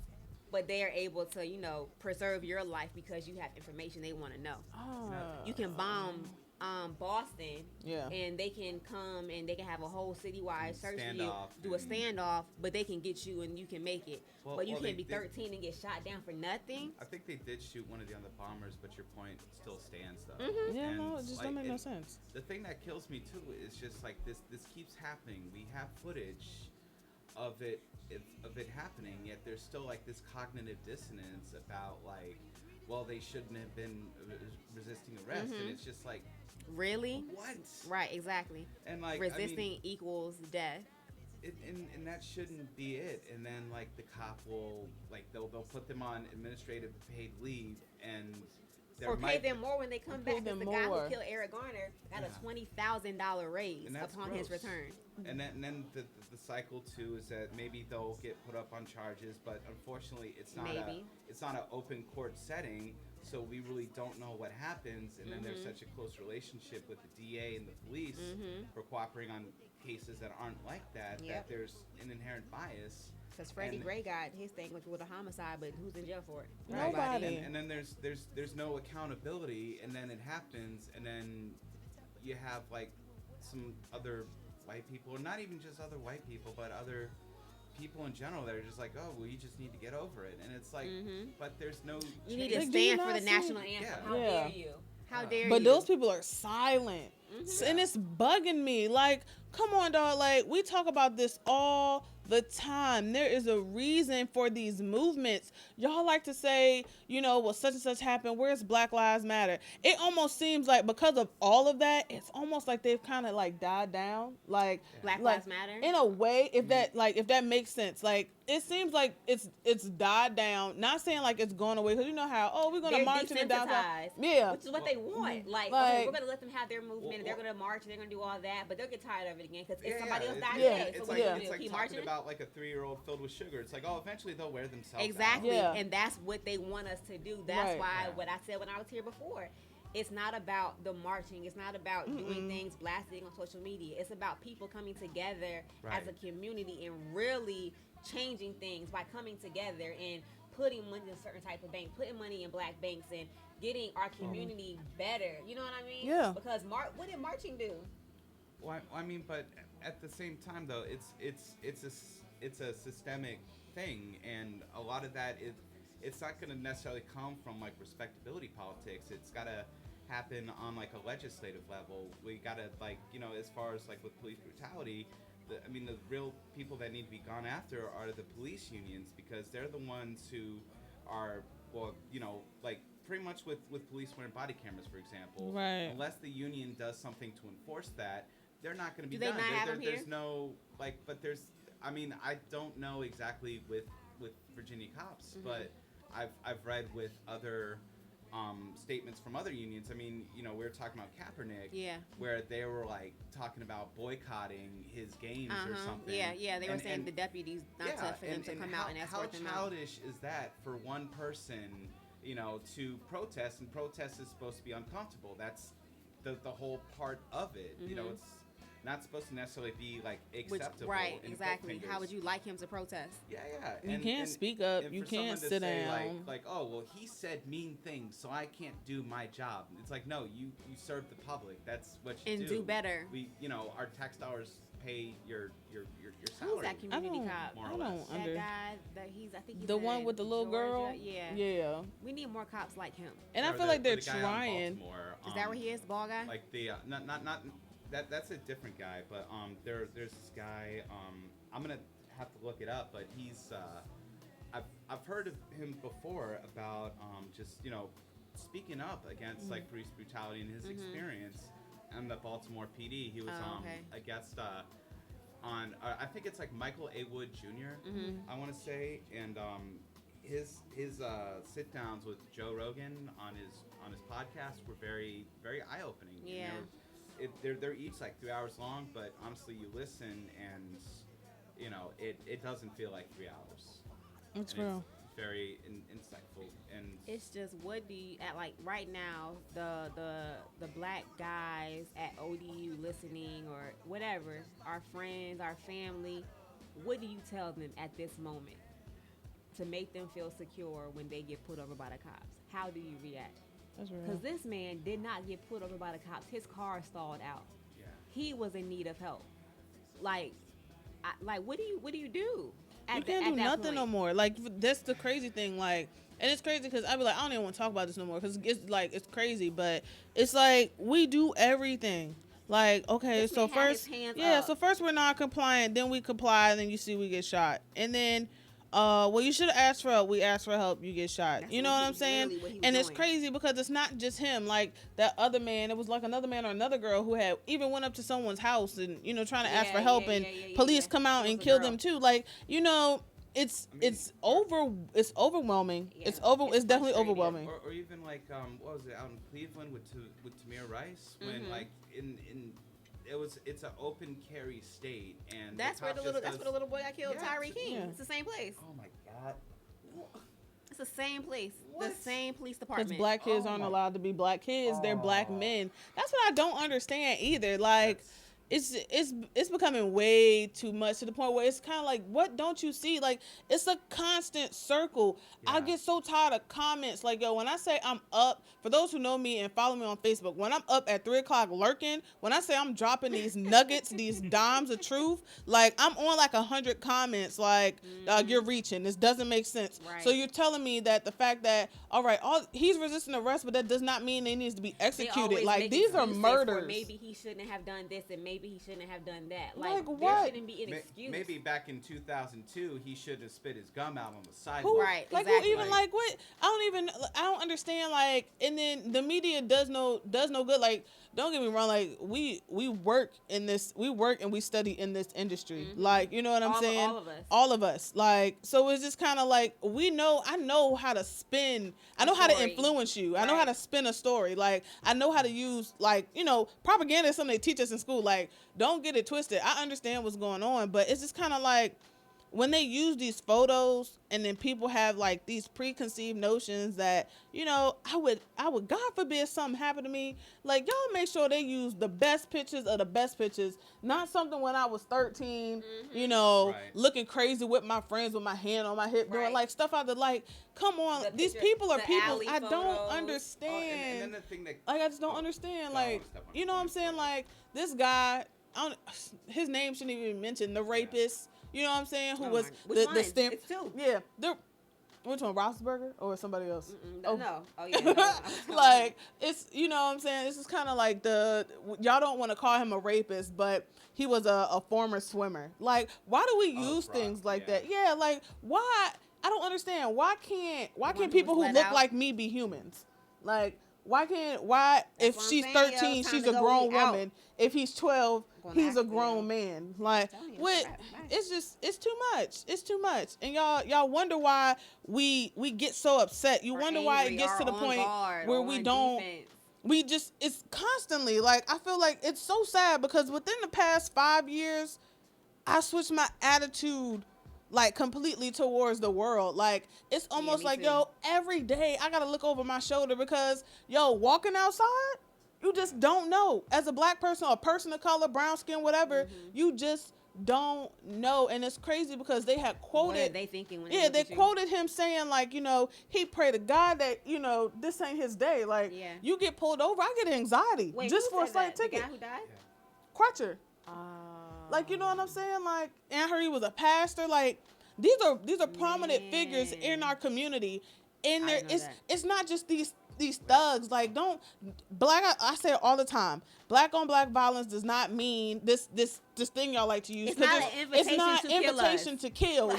but they're able to, preserve your life because you have information they want to know. You can bomb Boston, and they can come and they can have a whole citywide search for you, do a standoff, but they can get you and you can make it. But you can't be 13 and get shot down for nothing.
I think they did shoot one of the other bombers, but your point still stands though.
Yeah,
And,
no, it just don't make no sense.
The thing that kills me too is just like this keeps happening. We have footage of it happening, yet there's still like this cognitive dissonance about like, well, they shouldn't have been resisting arrest, and it's just like,
really?
What?
Right, exactly.
And like
resisting equals death.
And that shouldn't be it. And then like the cop will they'll put them on administrative paid leave, and
or pay them more when they come back. Because the guy who killed Eric Garner got a $20,000 raise upon his return.
And then the cycle too is that maybe they'll get put up on charges, but unfortunately it's not an open court setting, so we really don't know what happens. And then there's such a close relationship with the DA and the police for cooperating on cases that aren't like that. That there's an inherent bias.
Because Freddie Gray got his thing with a homicide, but who's in jail for it?
Right. Nobody.
And then there's no accountability, and then it happens, and then you have like some other white people, or not even just other white people, but other people in general that are just like, oh, well, you just need to get over it. And it's like, but there's no
you need to stand for the national anthem. How dare you? How dare you?
But those people are silent. And it's bugging me. Like, come on, dog. Like, we talk about this all the time. There is a reason for these movements. Y'all like to say, you know, well, such and such happened. Where's Black Lives Matter? It almost seems like because of all of that, it's almost like they've kind of like died down. Like
Black Lives Matter.
In a way, if that makes sense. Like, it seems like it's died down. Not saying like it's gone away, because you know how we're gonna march in the downtown.
Yeah, which is what they want. Like okay, we're gonna let them have their movement, and they're gonna march, and they're gonna do all that, but they'll get tired of it again because somebody else died today.
It's
so
like,
what
it's like
keep
talking
marching?
About like a 3-year-old filled with sugar. It's like, oh, eventually they'll wear themselves
exactly,
out.
And that's what they want us to do. That's why what I said when I was here before. It's not about the marching. It's not about doing things, blasting on social media. It's about people coming together as a community and really changing things by coming together and putting money in a certain type of bank, putting money in black banks, and getting our community better. You know what I mean?
Yeah.
Because what did marching do?
Well, I mean, but at the same time, though, it's a systemic thing, and a lot of that it's not going to necessarily come from like respectability politics. It's got to happen on like a legislative level. We got to like, you know, as far as like with police brutality, the real people that need to be gone after are the police unions, because they're the ones who are, well, you know, like pretty much with police wearing body cameras, for example.
Right.
Unless the union does something to enforce that, they're not going to be
do they
done.
Not have them here?
There's no like, but there's. I mean, I don't know exactly with Virginia cops, but I've read with other statements from other unions. I mean, you know, we were talking about Kaepernick, where they were like talking about boycotting his games or something.
Yeah, they were saying the deputies not for them to come out and escort them out.
How childish is that for one person, you know, to protest? And protest is supposed to be uncomfortable. That's the whole part of it. You know, it's not supposed to necessarily be like acceptable.
Right, exactly. How would you like him to protest?
Yeah.
You can't speak up. You can't sit down.
Like, oh, well, he said mean things, so I can't do my job. It's like, no, you serve the public. That's what you do.
And do better.
We, you know, our tax dollars pay your salary.
Who's that community cop?
More or less.
That guy, I think he's
the one with the little girl. Yeah.
We need more cops like him.
And I feel like they're trying.
Is that where he is, the ball guy?
Like the not. That's a different guy, but there's this guy. I'm gonna have to look it up, but he's I've heard of him before about just, you know, speaking up against like police brutality in his experience in the Baltimore PD. He was a guest on I think it's like Michael A. Wood Jr. I want to say, and his sit downs with Joe Rogan on his podcast were very, very eye opening.
Yeah.
They're each like 3 hours long, but honestly, you listen and, you know, it doesn't feel like 3 hours.
It's real.
It's very insightful, and
it's just what do you at like right now the black guys at ODU listening or whatever, our friends, our family, what do you tell them at this moment to make them feel secure when they get put over by the cops? How do you react? Because this man did not get put over by the cops. His car stalled out. Yeah. He was in need of help. Like what do you do?
You can't do nothing no more. Like, that's the crazy thing. Like, and it's crazy because I'd be like, I don't even want to talk about this no more because it's like, it's crazy. But it's like, we do everything. Like, okay,
this
so first we're not compliant, then we comply, and then you see we get shot. And then, well, you should have asked for help. We asked for help. You get shot.
That's
you know what I'm saying?
Really
and it's crazy because it's not just him. Like that other man, it was like another man or another girl who had even went up to someone's house and, you know, trying to ask for help, and police come out and kill them too. Like, you know, it's overwhelming.
Yeah,
It's definitely overwhelming.
Or even like what was it out in Cleveland with Tamir Rice when like in it's an open carry state and
that's where the little boy got killed.
Yeah,
Tyree King.
yeah.
It's the same place.
Oh my God.
It's the same place.
What?
The same police
Because
department.
black kids aren't allowed to be black kids. They're black men. That's what I don't understand either. Like, it's becoming way too much to the point where it's kind of like, what don't you see? Like, it's a constant circle.
Yeah.
I get so tired of comments. Like, yo, when I say I'm up, for those who know me and follow me on Facebook, when I'm up at 3 o'clock lurking, when I say I'm dropping these nuggets, these dimes of truth, like, I'm on like 100 comments, like, you're reaching. This doesn't make sense.
Right.
So you're telling me that the fact that, all right, he's resisting arrest, but that does not mean he needs to be
They
executed.
always
Like,
make
these are
excuses
murders.
for maybe he shouldn't have done this and maybe he shouldn't have done that.
Like
There
what?
shouldn't be an excuse.
Maybe back in 2002 he should have spit his gum out on the
Who,
sidewalk.
Right,
like
exactly.
who even like what? I don't understand. Like, and then the media does no good. Like, don't get me wrong. Like, we work in this, we work and we study in this industry. Like, you know what I'm saying? All of us. Like, so it's just kind of like I know how to spin. I know how to influence you. I know how to spin a story. Like, I know how to use, like, propaganda is something they teach us in school. Like, don't get it twisted. I understand what's going on, but it's just kind of like, when they use these photos and then people have like these preconceived notions that, I would, God forbid something happened to me. Like, y'all make sure they use the best pictures of the best pictures, not something when I was 13, looking crazy with my friends with my hand on my hip, doing like stuff out there. Like, come on, these people are people. I don't understand.
And then the thing that,
like, I just don't understand. Like, you know what I'm saying? Like, this guy, his name shouldn't even be mentioned, the rapist. You know what I'm saying? Who was the stamp?
It's two.
Yeah. Which one, Rossberger or somebody else?
No. Oh, yeah. No.
Like, it's, you know what I'm saying? This is kind of like y'all don't want to call him a rapist, but he was a former swimmer. Like, why do we use things like that? Yeah, like, why? I don't understand. Why can't people who look like me be humans? Like, if she's 13, she's a grown woman. If he's 12, he's a grown man. Like, what? It's too much. It's too much. And y'all wonder why we get so upset. You wonder why it gets to the point where we don't. It's constantly, like, I feel like it's so sad because within the past 5 years, I switched my attitude like completely towards the world. Like, it's almost like, yo, every day I gotta look over my shoulder because, yo, walking outside, you just don't know. As a black person or a person of color, brown skin, whatever, you just don't know. And it's crazy because they had quoted.
What are they thinking when
they quoted him saying, like, he prayed to God that, this ain't his day. Like, you get pulled over, I get anxiety.
Wait,
just for a slight ticket.
The guy who died?
Crutcher. Like, you know what I'm saying? Like, and I heard he was a pastor. Like, these are prominent figures in our community. And it's not just these thugs. Like, I say it all the time. Black on black violence does not mean this thing y'all like to use.
It's not an invitation
to kill.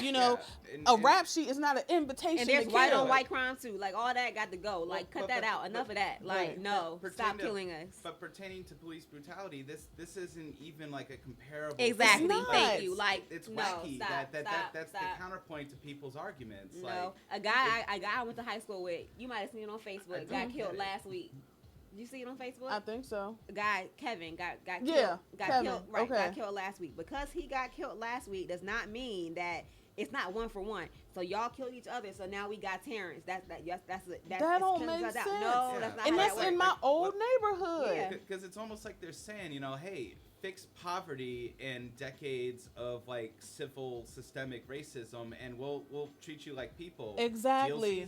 A rap sheet is not an invitation to kill.
And there's white on white crime too. Like, all that got to go. Like, cut that out. Enough of that. Like, no, stop killing us.
But pertaining to police brutality, this isn't even like a comparable.
Exactly.
Thing.
Thank you. Like,
it's
no,
wacky.
Stop,
That's the counterpoint to people's arguments.
No,
like,
a guy I went to high school with. You might have seen it on Facebook. Got killed last week. Did you see it on Facebook?
I think so.
A guy, Kevin, got killed.
Killed. Right,
got killed last week. Because he got killed last week does not mean that it's not one for one. So y'all killed each other. So now we got Terrence. That
don't make sense.
No, that's not.
And
how
that's
that
in
works.
my old neighborhood.
Because it's almost like they're saying, hey, fix poverty and decades of like civil systemic racism, and we'll treat you like people.
Exactly.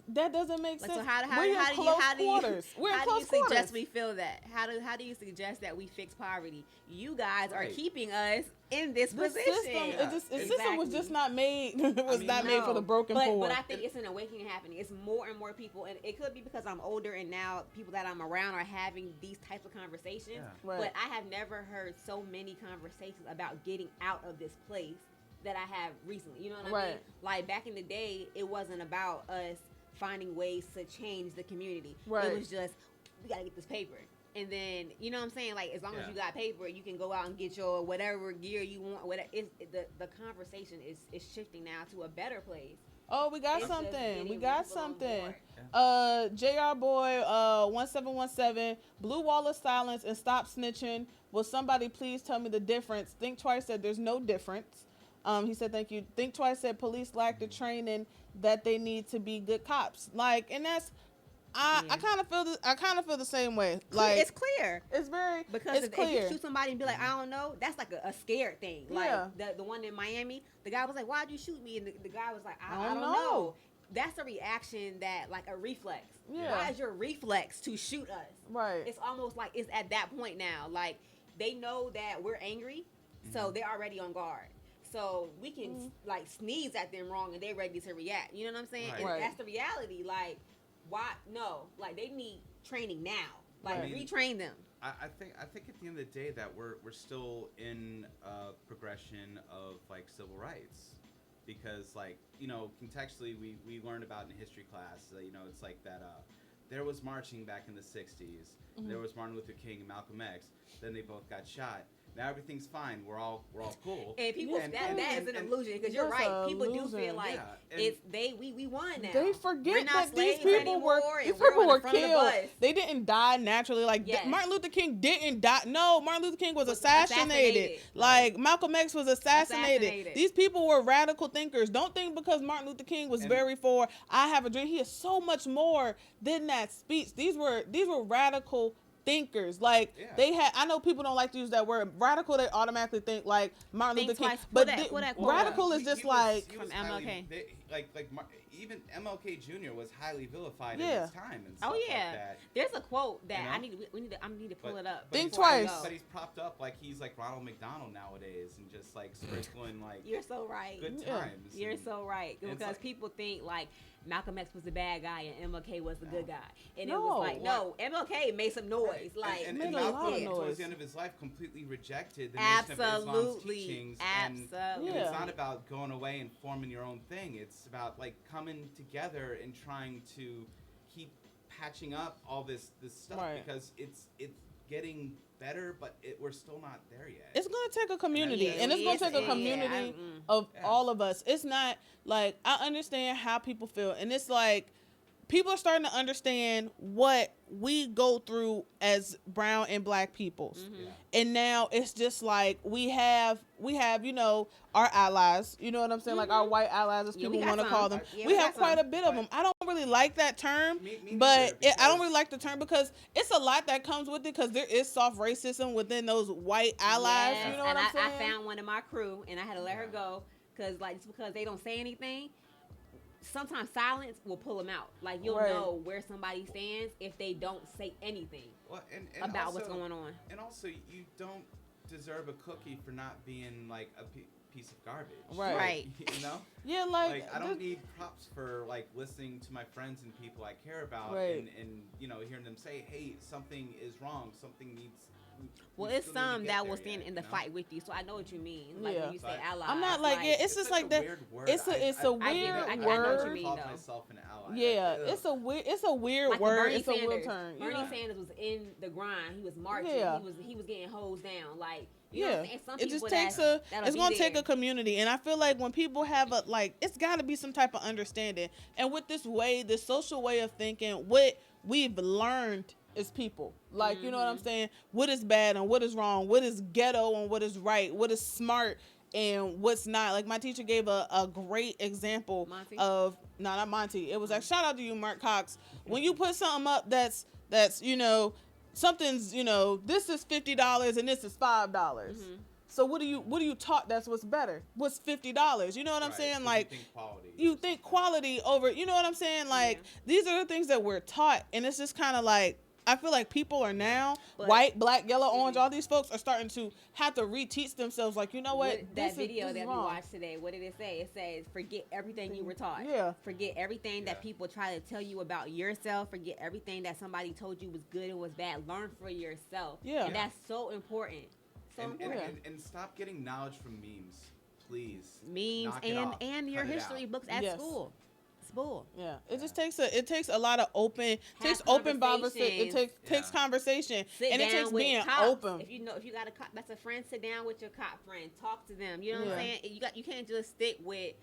That doesn't make sense.
So how do you suggest we feel that? How do you suggest that we fix poverty? You guys are keeping us in this position.
The system was just not made. Made for the broken poor.
But I think it's an awakening happening. It's more and more people, and it could be because I'm older and now people that I'm around are having these types of conversations.
Yeah. Right.
But I have never heard so many conversations about getting out of this place that I have recently. You know what I mean? Like, back in the day, it wasn't about us finding ways to change the community. Right. It was just, we gotta get this paper. And then, you know what I'm saying? Like, as long as you got paper, you can go out and get your whatever gear you want. Whatever. The conversation is shifting now to a better place.
Oh, we got something. We got something. JR Boy 1717, Blue Wall of Silence and Stop Snitching. Will somebody please tell me the difference? Think Twice said there's no difference. He said thank you. Think Twice said police lack the training that they need to be good cops. Like, and that's I kind of feel the same way. Like,
it's clear.
It's very
because
it's clear.
If you shoot somebody and be like, I don't know, that's like a scared thing. Like the one in Miami, the guy was like, why'd you shoot me? And the guy was like, I don't know. That's a reaction that, like, a reflex. Yeah. Why is your reflex to shoot us?
Right.
It's almost like it's at that point now. Like, they know that we're angry, so they're already on guard. So we can like sneeze at them wrong and they're ready to react. You know what I'm saying?
Right.
And that's the reality. Like, why? No, like they need training now. Like, retrain them.
I think at the end of the day that we're still in a progression of like civil rights, because like, you know, contextually we learned about in history class, you know, it's like that there was marching back in the 60s. There was Martin Luther King and Malcolm X. Then they both got shot. Now everything's fine. We're all cool.
And people that is an illusion, because you're right. People do feel like we won now.
They forget that these people were killed. They didn't die naturally. Like Martin Luther King didn't die. No, Martin Luther King was assassinated. Like Malcolm X was assassinated. These people were radical thinkers. Don't think because Martin Luther King was very for I have a dream. He is so much more than that speech. These were radical thinkers. Like they had, I know people don't like to use that word radical. They automatically think like Martin Luther King, but radical is just like
from MLK.
Even MLK Jr. was highly vilified at his time and stuff like that.
There's a quote that I need to pull it up.
Think twice.
But he's propped up like he's like Ronald McDonald nowadays, and just like sprinkling like
you're so right.
Good times.
You're so right, because people think like Malcolm X was the bad guy and MLK was the good guy, and it was like MLK made some noise, like
and Malcolm towards the end of his life completely rejected the Nation of Islam's teachings. And it's not about going away and forming your own thing. It's about like coming together and trying to keep patching up all this stuff, because it's getting better, but we're still not there yet.
It's gonna take a community, and it's gonna take a community of all of us. It's not like, I understand how people feel, and it's like people are starting to understand what we go through as brown and black peoples. And now it's just like we have you know, our allies, you know what I'm saying, like our white allies, as people want to call them. We have quite a bit of them. I don't really like that term, but I don't really like the term because it's a lot that comes with it, because there is soft racism within those white allies. You know what I'm saying?
I found one in my crew and I had to let her go, because like, just because they don't say anything, sometimes silence will pull them out. Like, you'll know where somebody stands if they don't say anything about also, what's going on.
And also, you don't deserve a cookie for not being like a piece of garbage.
Right.
You know?
Yeah, like
I don't need props for like listening to my friends and people I care about, and you know, hearing them say, hey, something is wrong, something needs.
Well, it's some that will stand in the fight with you, so I know what you mean. Like when you say allies,
I'm not like it's just like that. It's a weird word.
I know what you mean, though.
Myself an ally.
Yeah, it's a weird
like
word. It's a weird term.
Bernie Sanders was in the grind. He was marching. He was getting hosed down. Like, you know what I'm saying? Some
it just takes it's gonna take a community, and I feel like when people have a like, it's got to be some type of understanding. And with this social way of thinking, what we've learned is people, like, you know what I'm saying, what is bad and what is wrong, what is ghetto and what is right, what is smart and what's not. Like, my teacher gave a great example of not Monty, it was like, shout out to you, Mark Cox, when you put something up that's you know, something's, you know, this is $50 and this is $5. So what do you taught that's what's better? What's $50? You know what I'm saying? Like, you think quality over, you know what I'm saying? Like, these are the things that we're taught, and it's just kind of like, I feel like people are now, white, black, yellow, orange, all these folks are starting to have to reteach themselves, like, you know what?
That video that we watched today, what did it say? It says, forget everything you were taught. Forget everything that people try to tell you about yourself. Forget everything that somebody told you was good and was bad. Learn for yourself. And that's so important.
And stop getting knowledge from memes, please.
Memes and your history books at school. bull.
Yeah, it just takes a lot of open conversation. Takes conversation,
Sit
and
down
it takes
with
being
cops.
open.
If you got a cop that's a friend, sit down with your cop friend, talk to them. You know what I'm saying? You can't just stick with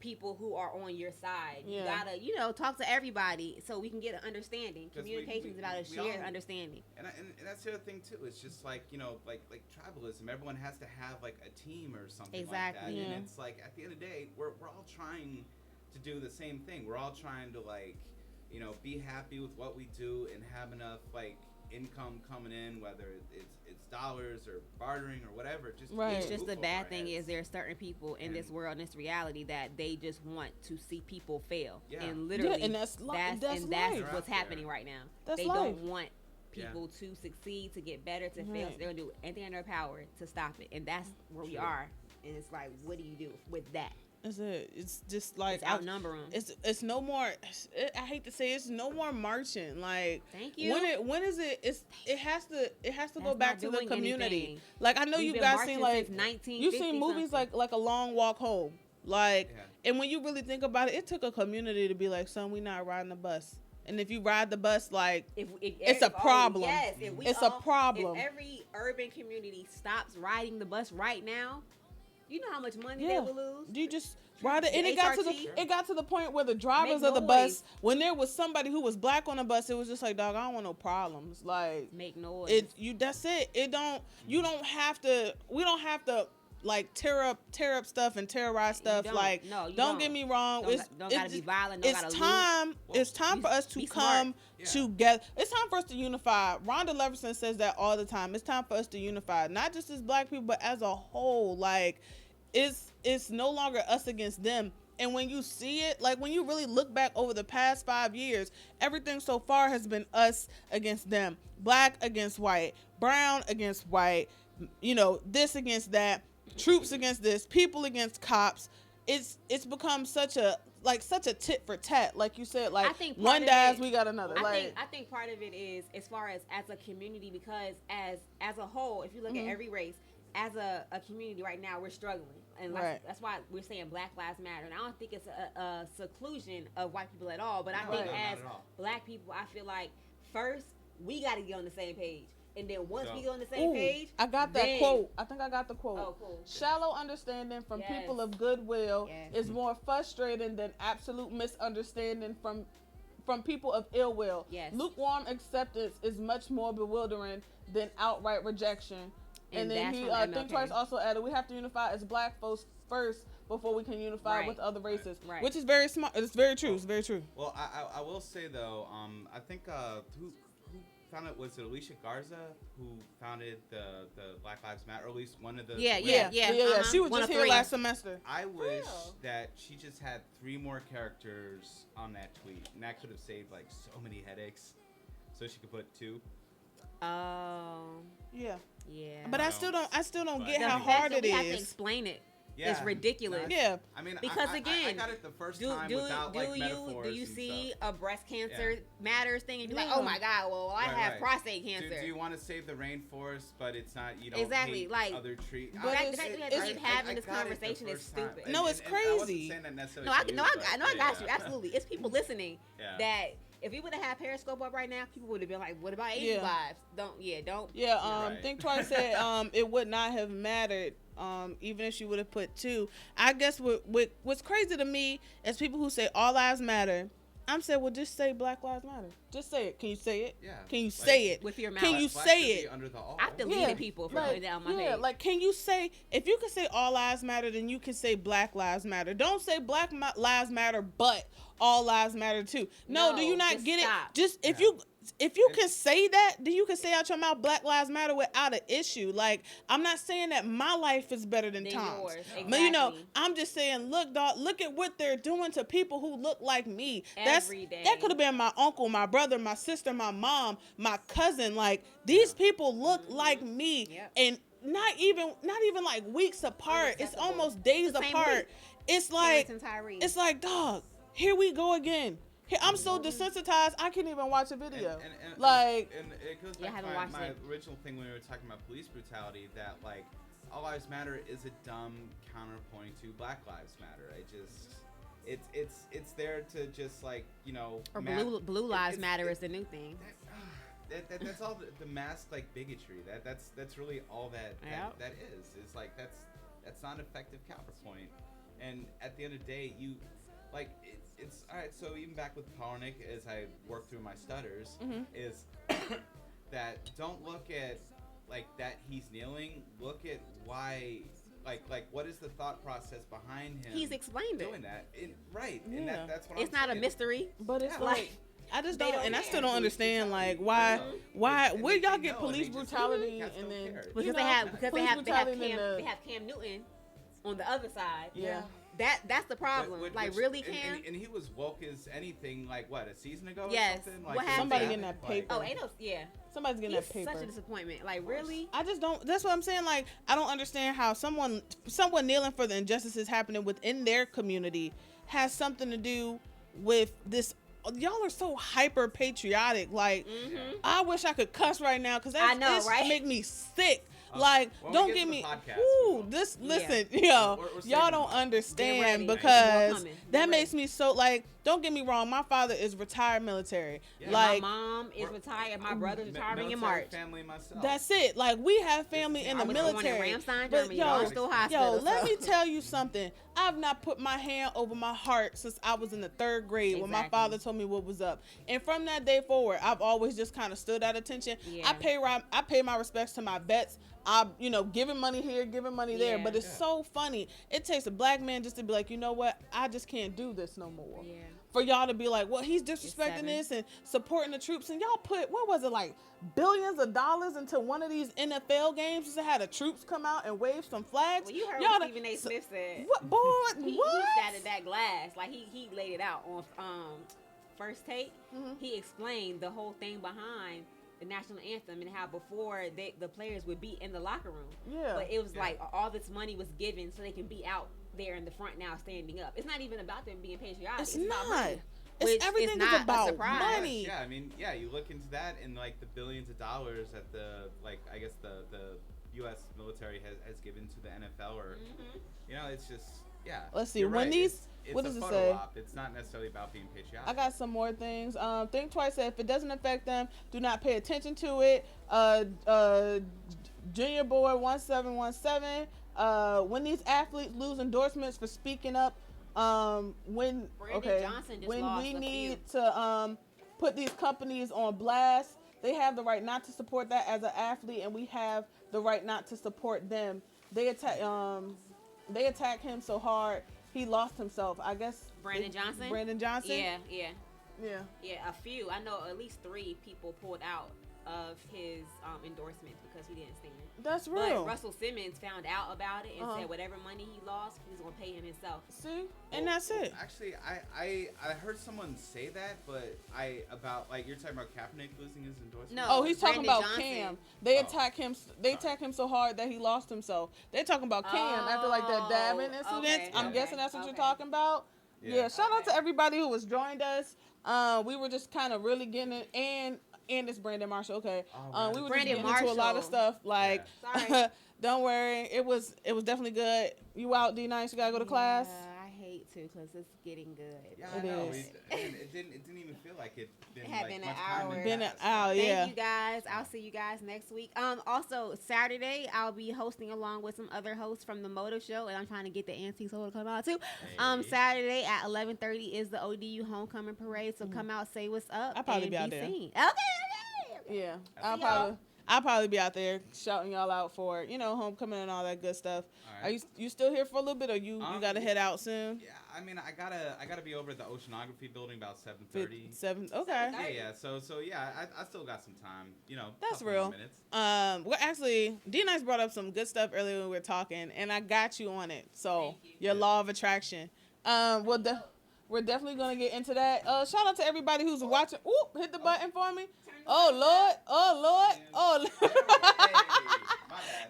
people who are on your side. You gotta talk to everybody so we can get an understanding. Communication is about a shared understanding.
And that's the other thing too. It's just like like tribalism. Everyone has to have like a team or something like that.
Yeah.
And it's like at the end of the day, we're all trying to do the same thing. We're all trying to be happy with what we do and have enough like income coming in, whether it's dollars or bartering or whatever.
It's just the bad thing is there are certain people in this world, in this reality, that they just want to see people fail. And literally,
and that's
what's happening right now. They don't want people to succeed, to get better, to fail. So they're gonna do anything in their power to stop it, and that's where we are. And it's like, what do you do with that?
It's just like
outnumber them.
It's no more. I hate to say it's no more marching. Like,
thank you.
When is it? It has to go back to the community.
Anything.
Like, I know you guys seen like
you've
seen movies like A Long Walk Home. Like, and when you really think about it, it took a community to be like, son, we not riding the bus. And if you ride the bus, like, it's a problem. It's a problem.
If every urban community stops riding the bus right now, you know how much money they will lose.
You just ride it, and it got to the point where the drivers of the bus, when there was somebody who was black on the bus, it was just like, dog, I don't want no problems. Like,
make noise.
That's it. We don't have to like tear up stuff and terrorize stuff. Like, don't get me wrong.
Don't gotta be violent.
It's time for us to come together. It's time for us to unify. Rhonda Leverson says that all the time. It's time for us to unify, not just as black people, but as a whole. Like, it's no longer us against them. And when you see it, like when you really look back over the past 5 years, everything so far has been us against them. Black against white, brown against white, this against that, troops against this, people against cops. It's become such a tit for tat, like you said. Like, one dies, we got another.
I think part of it is as far as a community, because as a whole, if you look at every race, as a community right now, we're struggling. And that's why we're saying Black Lives Matter. And I don't think it's a seclusion of white people at all. But I think as black people, I feel like first we got to get on the same page. And then once we get on the same page,
I got that quote. I think I got the quote.
Oh, cool.
Shallow understanding from people of goodwill is more frustrating than absolute misunderstanding from people of ill will.
Yes.
Lukewarm acceptance is much more bewildering than outright rejection. And then he Think Twice also added, we have to unify as black folks first before we can unify with other races, which is very smart. It's very true. It's very true.
Well, I will say though, I think who founded it, was it Alicia Garza who founded the Black Lives Matter, or at least one of the
Yeah. She was just here last semester.
I wish that she just had 3 more characters on that tweet, and that could have saved like so many headaches. So she could put 2.
Oh.
Yeah.
Yeah.
But I still don't get how hard it is.
We have to explain it.
Yeah.
It's ridiculous.
Yeah.
I mean,
because again,
I got it the first time without like metaphors.
Do you see
stuff.
a breast cancer matters thing and be like, oh my God, well I have prostate cancer.
Do you want to save the rainforest, but it's not, you don't
hate
like other trees?
But the fact that we having this conversation is stupid.
No, it's crazy.
I wasn't saying that necessarily.
I got you. Absolutely, it's people listening that. If we would have had Periscope up right now, people would have been like, "What about 80 lives? Don't."
Yeah. Think Twice said it would not have mattered, even if she would have put 2. I guess what's crazy to me is people who say all lives matter. I'm saying, well, just say Black Lives Matter. Just say it. Can you say it?
Yeah.
Can you say it
with your mouth?
Can you say it?
Under the all.
I've deleted people for putting down my page.
Yeah, like, can you say, if you can say all lives matter, then you can say Black Lives Matter. Don't say Black Lives Matter, but all lives matter too. No, do you not get it? Just if you can say that, then you can say out your mouth Black Lives Matter without an issue. Like, I'm not saying that my life is better than Tom's.
Exactly.
But I'm just saying, look, dog, look at what they're doing to people who look like me.
Every day.
That could have been my uncle, my brother, my sister, my mom, my cousin. Like, these people look like me. And not even like weeks apart. It's almost days apart. It's like
Terence and Tyree.
It's like, dog, here we go again. I'm so desensitized, I can't even watch a video.
And it goes back to my original thing when we were talking about police brutality, that like all lives matter is a dumb counterpoint to Black Lives Matter. it's there to just like, you know,
or blue lives matter is the new thing.
That's all the mask like bigotry. That's really all that is. It's like that's not an effective counterpoint. And at the end of the day, you like it's all right. So even back with Kalernick, as I work through my stutters, is that don't look at like that he's kneeling. Look at why. Like what is the thought process behind him?
He's explained
doing that. Right. Yeah. And that's what
it's not a mystery.
But it's like I just don't, and I still don't understand like why where y'all get police brutality and then
because they have Cam Newton on the other side.
Yeah.
That's the problem. Really, Cam?
And he was woke as anything, like, what, a season ago
yes.
or something? Like,
what happened?
Somebody getting that paper.
Oh, ain't no, yeah.
Somebody's getting that paper.
Such a disappointment. Like, really?
I just don't, that's what I'm saying. Like, I don't understand how someone kneeling for the injustices happening within their community has something to do with this. Y'all are so hyper patriotic. Like, I wish I could cuss right now because that make me sick. Like, don't get me. Ooh, this. Listen, y'all don't understand because that makes me so like. Don't get me wrong. My father is retired military.
Yeah.
Like
my mom is retired. My brother's retiring in March.
Family myself.
That's it. Like we have family in the military. But let me tell you something. I've not put my hand over my heart since I was in the 3rd grade when my father told me what was up. And from that day forward, I've always just kind of stood at attention. Yeah. I pay my respects to my vets. I'm, giving money here, giving money there. But it's so funny. It takes a black man just to be like, you know what? I just can't do this no more. Yeah. For y'all to be like, well, he's disrespecting this and supporting the troops. And y'all put, what was it, like billions of dollars into one of these NFL games just to have the troops come out and wave some flags?
Well, you heard what Stephen A. Smith said.
What, boy?
He shattered that glass. Like, he laid it out on First Take. He explained the whole thing behind the national anthem and how before the players would be in the locker room. Yeah. But it was like all this money was given so they can be out there in the front now standing up. It's not even about them being patriotic.
It's
not.
About money. Everything is about money.
Yeah, I mean, you look into that and like the billions of dollars that the U.S. military has given to the NFL or it's just
Let's see when these.
It's
what does
a
it
photo
say?
op. It's not necessarily about being patriotic.
I got some more things. Think twice. If it doesn't affect them, do not pay attention to it. Junior Boy 1717. When these athletes lose endorsements for speaking up, when we need to put these companies on blast, they have the right not to support that as an athlete, and we have the right not to support them. They attack him so hard he lost himself. I guess
Brandon Johnson. Yeah. A few. I know at least 3 people pulled out of his endorsements because he didn't stand.
That's real.
But Russell Simmons found out about it and said whatever money he lost, he was gonna pay him himself.
See, and that's it.
Actually, I heard someone say that, but about like you're talking about Kaepernick losing his endorsement.
No, he's talking about Cam. They attack him. They attack him so hard that he lost himself. They're talking about Cam after like that dabbing incident. I'm guessing that's what you're talking about. Yeah. Shout out to everybody who was joined us. We were just kind of really getting it and it's Brandon Marshall. Okay. We were just getting into a lot of stuff. Like, don't worry. It was definitely good. You out, D-Nyce? You gotta go to class?
I hate to because it's getting good.
Yeah, I know. It didn't even feel like it.
It had been an hour.
Yeah.
Thank you guys. I'll see you guys next week. Also Saturday I'll be hosting along with some other hosts from the Moto Show, and I'm trying to get the Antique Soul to come out too. Saturday at 11:30 is the ODU homecoming parade. So come out, say what's up.
I'll probably be out there.
Okay.
Yeah, I'll probably be out there shouting y'all out for homecoming and all that good stuff. Right. Are you still here for a little bit, or you gotta head out soon?
Yeah, I mean I gotta be over at the Oceanography building about 7:30.
7. Okay.
Yeah. So yeah, I still got some time.
That's real.
Minutes.
Well, actually, D-Nyce brought up some good stuff earlier when we were talking, and I got you on it. So your law of attraction. We're definitely gonna get into that. Shout out to everybody who's watching. Ooh, hit the button for me. Oh Lord.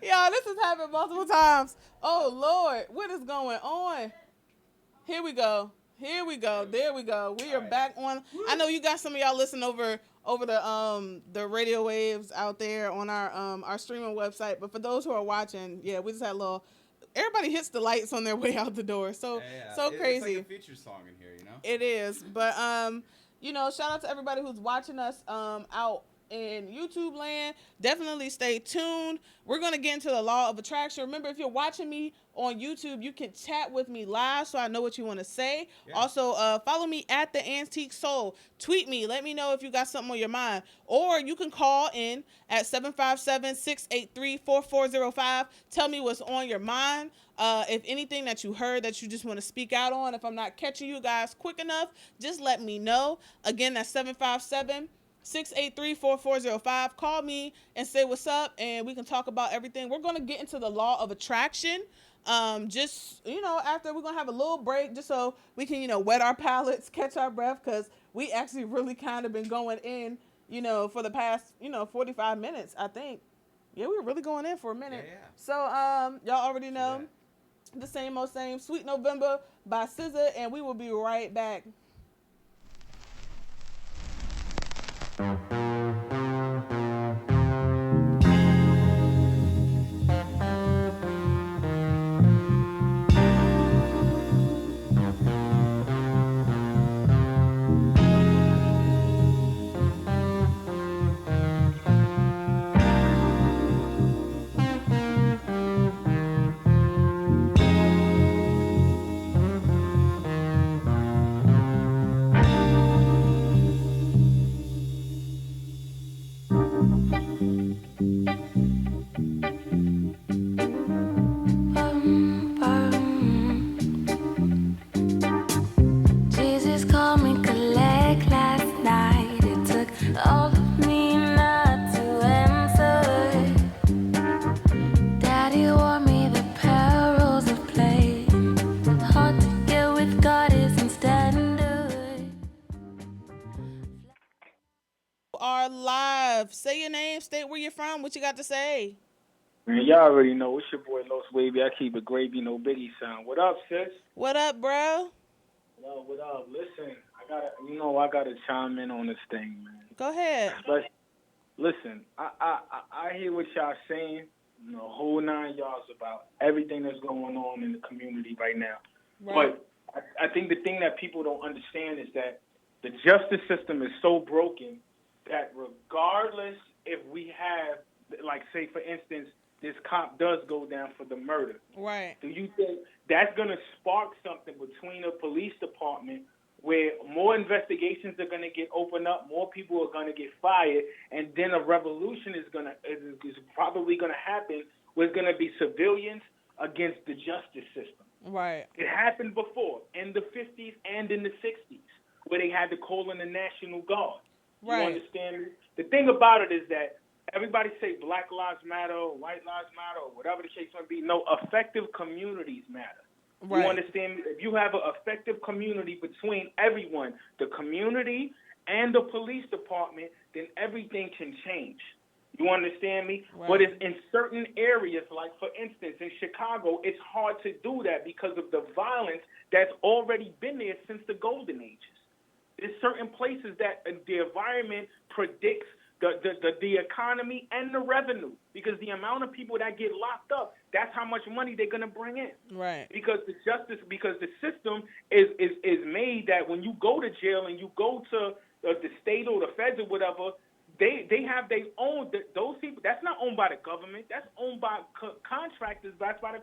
Y'all, this has happened multiple times. Oh Lord, what is going on? Here we go. There we go. We are back on. I know you got some of y'all listening over the radio waves out there on our streaming website. But for those who are watching, we just had a little. everybody hits the lights on their way out the door. So crazy.
It's like a feature song in here, you know.
It is, but shout out to everybody who's watching us out in YouTube land. Definitely stay tuned. We're gonna get into the law of attraction. Remember, if you're watching me on YouTube, you can chat with me live so I know what you want to say. Yeah. Also, follow me at the Antique Soul. Tweet me. Let me know if you got something on your mind. Or you can call in at 757-683-4405. Tell me what's on your mind. If anything that you heard that you just want to speak out on, if I'm not catching you guys quick enough, just let me know. Again, that's 757-683-4405. Call me and say what's up, and we can talk about everything. We're going to get into the law of attraction. After we're going to have a little break just so we can, wet our palates, catch our breath, because we actually really kind of been going in, for the past, 45 minutes, I think. Yeah, we were really going in for a minute. Yeah. So, y'all already know the same old same. Sweet November by SZA, and we will be right back. Say your name, state where you're from, what you got to say.
Man, y'all already know. It's your boy Los Wavy. I keep it gravy, no Biggie sound. What up, sis?
What up, bro?
What up? Listen, I gotta chime in on this thing, man.
Go ahead.
Listen, I hear what y'all saying, whole 9 yards about everything that's going on in the community right now. Right. But I think the thing that people don't understand is that the justice system is so broken that regardless if we have, like, say, for instance, this cop does go down for the murder.
Right.
Do you think that's going to spark something between a police department where more investigations are going to get opened up, more people are going to get fired, and then a revolution is probably going to happen where it's going to be civilians against the justice system?
Right.
It happened before in the 50s and in the 60s where they had to call in the National Guard.
Right.
You understand me? The thing about it is that everybody say Black Lives Matter or White Lives Matter or whatever the case may be. No, effective communities matter. Right. You understand me? If you have an effective community between everyone, the community and the police department, then everything can change. You understand me? Right. But it's in certain areas, like, for instance, in Chicago, it's hard to do that because of the violence that's already been there since the Golden Ages. There's certain places that the environment predicts the economy and the revenue, because the amount of people that get locked up, that's how much money they're gonna bring in.
Right.
Because the system is made that when you go to jail and you go to the state or the feds or whatever, they have their own. Those people, that's not owned by the government. That's owned by contractors. That's by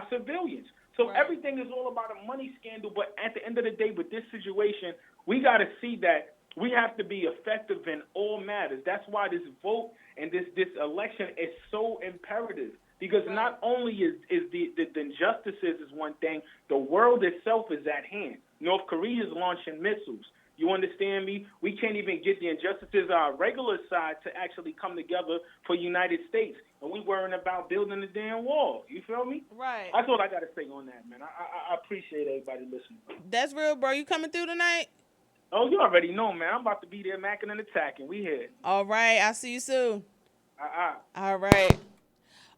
civilians. So everything is all about a money scandal. But at the end of the day, with this situation, we got to see that we have to be effective in all matters. That's why this vote and this election is so imperative. Because not only is the injustices is one thing, the world itself is at hand. North Korea is launching missiles. You understand me? We can't even get the injustices on our regular side to actually come together for United States. And we worrying about building the damn wall. You feel me?
Right.
That's what I got to say on that, man. I appreciate everybody listening.
That's real, bro. You coming through tonight?
Oh, you already know, man. I'm about to be there macking and attacking. We here.
All right. I'll see you soon. All right.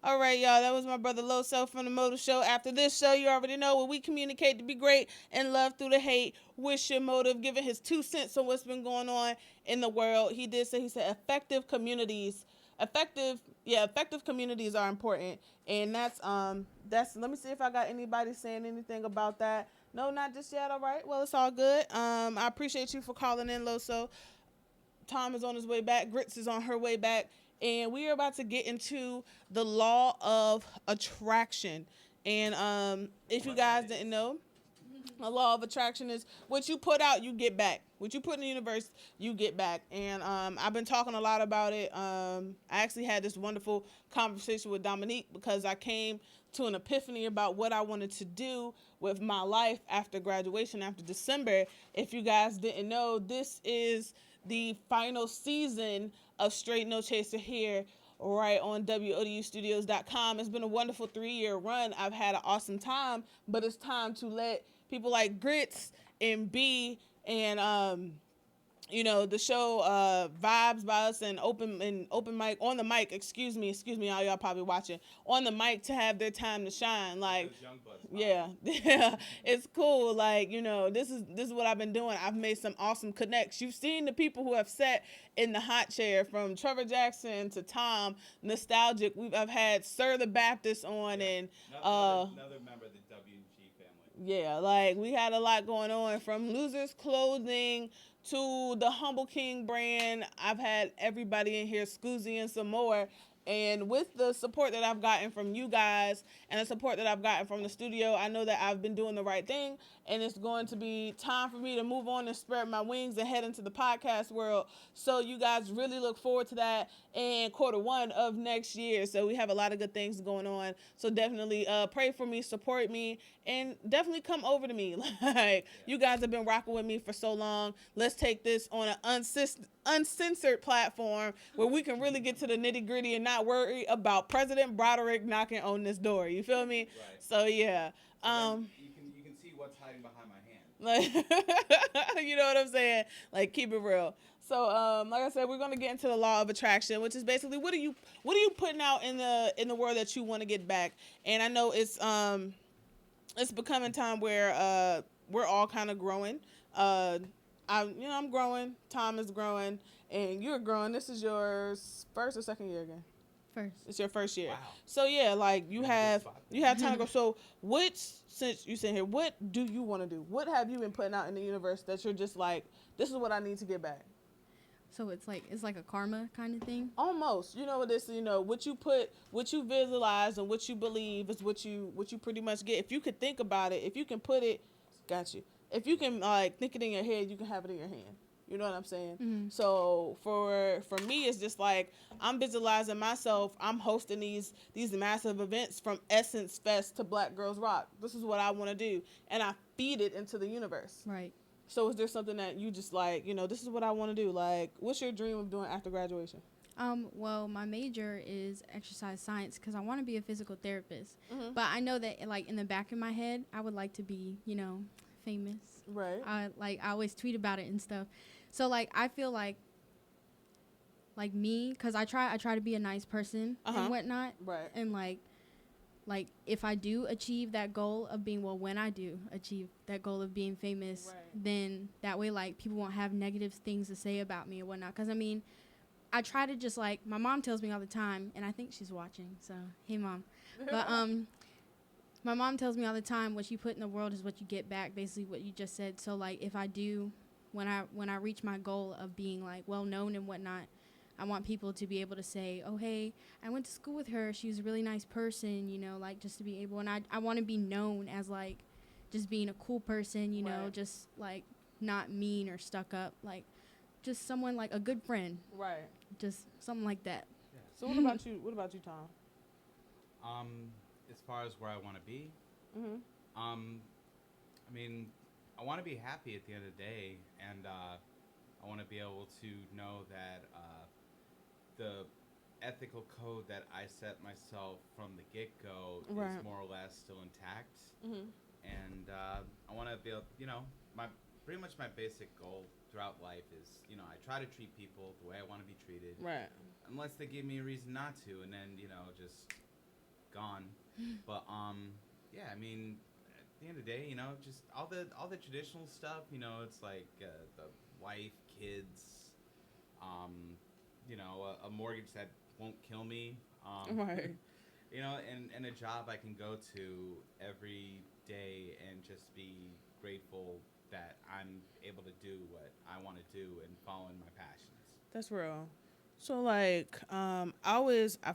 All right, y'all. That was my brother Loso from the Motive Show. After this show, you already know when we communicate to be great and love through the hate. Wish your motive, giving his 2 cents on what's been going on in the world. He said effective communities effective communities are important, and that's let me see if I got anybody saying anything about that. No, not just yet. All right, well, it's all good. I appreciate you for calling in, Loso. Tom is on his way back. Gritz is on her way back, and we are about to get into the law of attraction. And if you guys didn't know, the law of attraction is what you put out, you get back. What you put in the universe, you get back. And I've been talking a lot about it. I actually had this wonderful conversation with Dominique because I came to an epiphany about what I wanted to do with my life after graduation, after December. If you guys didn't know, this is the final season of Straight No Chaser here right on WODUstudios.com. It's been a wonderful 3-year run. I've had an awesome time, but it's time to let people like Gritz and B and the show Vibes by Us and open mic on the mic, excuse me, all y'all probably watching on the mic to have their time to shine. Like, yeah, it's cool. Like, this is what I've been doing. I've made some awesome connects. You've seen the people who have sat in the hot chair, from Trevor Jackson to Tom, nostalgic. I've had Sir the Baptist on, and
another member of the WG family.
Yeah, like we had a lot going on, from Losers Clothing to the Humble King brand. I've had everybody in here, Scoozy and some more. And with the support that I've gotten from you guys and the support that I've gotten from the studio, I know that I've been doing the right thing, and it's going to be time for me to move on and spread my wings and head into the podcast world. So you guys really look forward to that in Q1 of next year. So we have a lot of good things going on. So definitely pray for me, support me, and definitely come over to me. Like, you guys have been rocking with me for so long. Let's take this on an uncensored platform where we can really get to the nitty gritty and not worry about President Broderick knocking on this door. You feel me?
Right.
So yeah.
You can see what's hiding behind my hand.
Like, you know what I'm saying? Like, keep it real. So, like I said, we're gonna get into the law of attraction, which is basically what are you putting out in the world that you want to get back. And I know it's becoming time where we're all kind of growing. I'm growing. Tom is growing, and you're growing. This is your first or second year again?
First.
It's your first year.
Wow.
So yeah, like you have time to grow. So since you sit here, what do you want to do? What have you been putting out in the universe that you're just like, this is what I need to get back?
So it's like a karma kind of thing.
Almost. You know what this? What you visualize and what you believe is what you pretty much get. If you could think about it, if you can put it, got you. If you can think it in your head, you can have it in your hand. You know what I'm saying?
Mm-hmm.
So for me, it's just like I'm visualizing myself. I'm hosting these massive events, from Essence Fest to Black Girls Rock. This is what I want to do, and I feed it into the universe.
Right.
So is there something that you just like, this is what I want to do? Like, what's your dream of doing after graduation?
Well, my major is exercise science because I want to be a physical therapist.
Mm-hmm.
But I know that, like, in the back of my head, I would like to be, famous.
Right.
I always tweet about it and stuff. So, like, I feel like me, because I try to be a nice person and whatnot.
Right.
And, like, if I do achieve that goal of being, when I do achieve that goal of being famous,
right,
then that way, like, people won't have negative things to say about me and whatnot. Because, I mean, I try to just, like, my mom tells me all the time, and I think she's watching, so, hey, Mom. But, my mom tells me all the time, what you put in the world is what you get back, basically what you just said. So, like, if I do, when I reach my goal of being, like, well-known and whatnot, I want people to be able to say, oh, hey, I went to school with her. She was a really nice person, like, just to be able. And I want to be known as, like, just being a cool person,
right,
just, like, not mean or stuck up. Like, just someone, like, a good friend.
Right.
Just something like that.
Yeah.
So what about you? What about you, Tom?
As far as where I want to be,
Mm-hmm.
I mean, I want to be happy at the end of the day, and I want to be able to know that the ethical code that I set myself from the get-go
right,
is more or less still intact.
Mm-hmm.
And I want to be able, pretty much my basic goal throughout life is, I try to treat people the way I want to be treated.
Right.
Unless they give me a reason not to, and then, just gone. But, yeah, I mean, at the end of the day, just all the traditional stuff, it's like the wife, kids, a mortgage that won't kill me.
Right.
You know, and a job I can go to every day and just be grateful that I'm able to do what I want to do and following my passions.
That's real. So like, I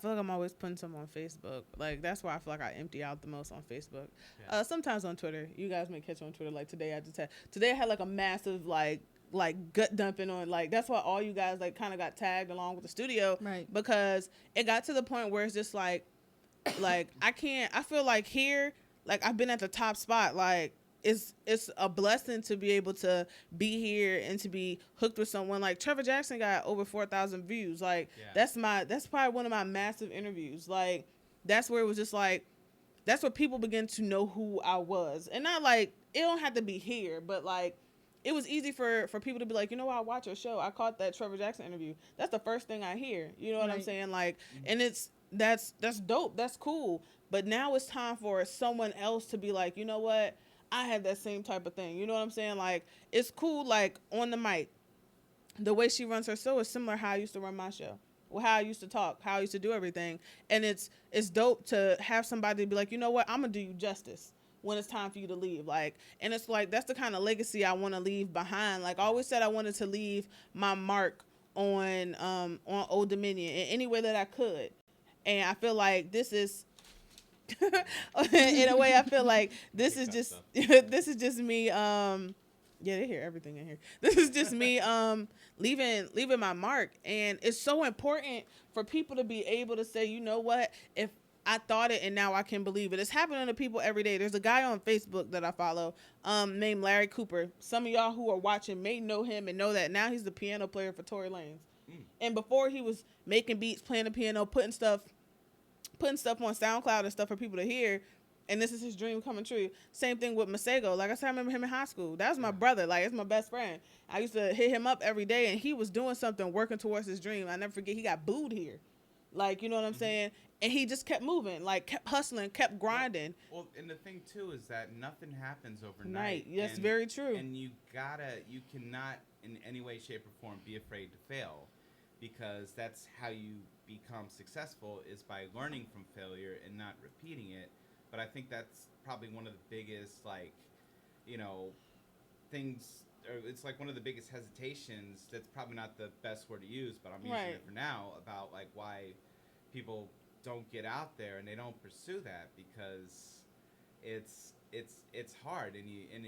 feel like I'm always putting something on Facebook. Like that's where I feel like I empty out the most on Facebook.
Yeah.
Sometimes on Twitter. You guys may catch on Twitter. Like today, I had like a massive like gut dumping on, like that's why all you guys like kind of got tagged along with the studio,
Right?
because it got to the point where it's just like I feel like here, like I've been at the top spot, like it's a blessing to be able to be here and to be hooked with someone like Trevor Jackson got over 4,000 views. Like that's probably one of my massive interviews. Like that's where it was just like, that's where people begin to know who I was, and not like it don't have to be here, but like it was easy for people to be like, you know what, I watch your show. I caught that Trevor Jackson interview. That's the first thing I hear. You know what I'm saying? Like, and that's dope. That's cool. But now it's time for someone else to be like, you know what? I had that same type of thing. You know what I'm saying? Like, it's cool. Like on the mic, the way she runs her show is similar to how I used to run my show. Well, how I used to talk, how I used to do everything. And it's dope to have somebody be like, you know what? I'm going to do you justice when it's time for you to leave. Like, and it's like, that's the kind of legacy I want to leave behind. Like I always said, I wanted to leave my mark on Old Dominion in any way that I could. And I feel like this is, in a way, I feel like this is just, this is just me, yeah, they hear everything in here. This is just me leaving my mark. And it's so important for people to be able to say, you know what, if I thought it and now I can believe it. It's happening to people every day. There's a guy on Facebook that I follow named Larry Cooper. Some of y'all who are watching may know him and know that now he's the piano player for Tory Lanez. And before he was making beats, playing the piano, putting stuff on SoundCloud and stuff for people to hear. And this is his dream coming true. Same thing with Masego. Like I said, I remember him in high school. That was my brother. Like, it's my best friend. I used to hit him up every day, and he was doing something, working towards his dream. I never forget, he got booed here. Like, you know what I'm saying? And he just kept moving, like, kept hustling, kept grinding.
Well, and the thing, too, is that nothing happens overnight.
Yes, very true.
And you cannot, in any way, shape, or form, be afraid to fail. Because that's how you become successful, is by learning from failure and not repeating it. But I think that's probably one of the biggest, like, you know, things, or it's like one of the biggest hesitations. That's probably not the best word to use, but I'm using it for now, about like why people don't get out there and they don't pursue that, because it's hard, and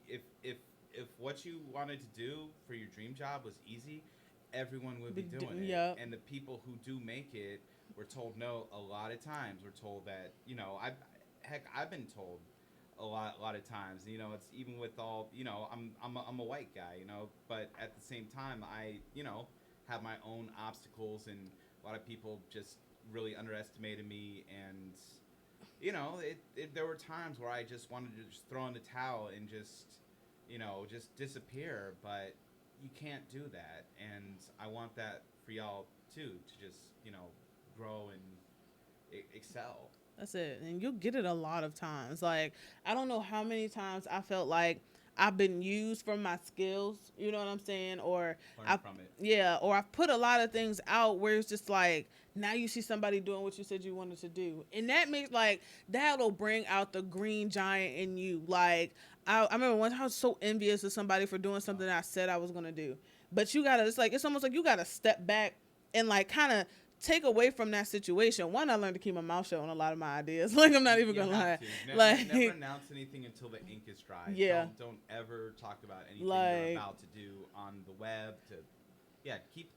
if what you wanted to do for your dream job was easy, everyone would be doing it. And the people who do make it, we're told no a lot of times. We're told that, you know, I've been told a lot of times, you know, it's even with all, you know, I'm a white guy, you know, but at the same time, I, you know, have my own obstacles, and a lot of people just really underestimated me. And, you know, there were times where I just wanted to just throw in the towel and just, you know, just disappear, but you can't do that. And I want that for y'all too, to just, you know, grow and excel.
That's it. And you'll get it a lot of times. Like, I don't know how many times I felt like I've been used for my skills, you know what I'm saying? Or
learn from it.
Yeah, or I've put a lot of things out where it's just like, now you see somebody doing what you said you wanted to do. And that makes, like, that'll bring out the green giant in you. Like, I remember once I was so envious of somebody for doing something that I said I was going to do. But you got to, it's almost like you got to step back and, like, kind of take away from that situation. One, I learned to keep my mouth shut on a lot of my ideas. Like, I'm not even going to lie.
Never announce anything until the ink is dry.
Yeah.
Don't ever talk about anything you're about to do on the web. Keep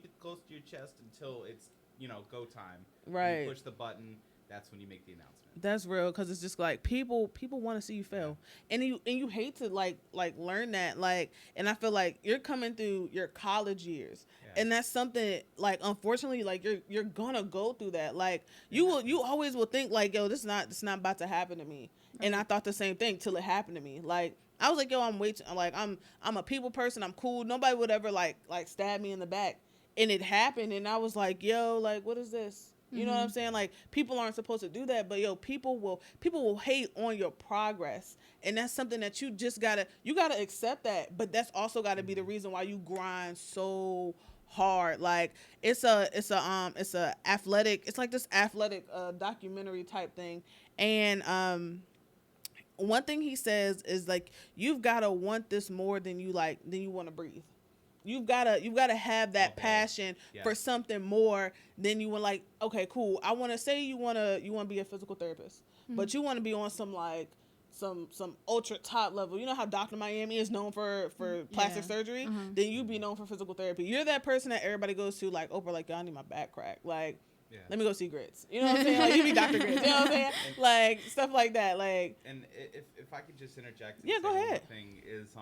it close to your chest until it's, you know, go time.
Right.
When you push the button, that's when you make the announcement.
That's real, because it's just like people want to see you fail, and you hate to like learn that, like, and I feel like you're coming through your college years, and that's something, like, unfortunately, like you're gonna go through that. Like, you always will think like, yo, this is not about to happen to me. And I thought the same thing till it happened to me. Like, I was like, yo, I'm a people person, I'm cool, nobody would ever like stab me in the back, and it happened, and I was like, yo, like, what is this? You know what I'm saying? Like, people aren't supposed to do that, but yo, people will hate on your progress, and that's something that you gotta accept that. But that's also gotta be the reason why you grind so hard. Like it's a athletic, it's like this athletic documentary type thing. And one thing he says is like, you've got to want this more than you want to breathe. You've gotta have that passion for something more than you want. Like, okay, cool. I want to say you want to be a physical therapist, but you want to be on some like some ultra top level. You know how Dr. Miami is known for plastic surgery? Then you be known for physical therapy. You're that person that everybody goes to, like Oprah, like, y'all need my back crack. Like, let me go see Gritz. You know what I'm saying? Like, you be Dr. Gritz. You know what I'm saying? Like, stuff like that. Like,
and if I could just interject.
Yeah, go ahead.
Thing is,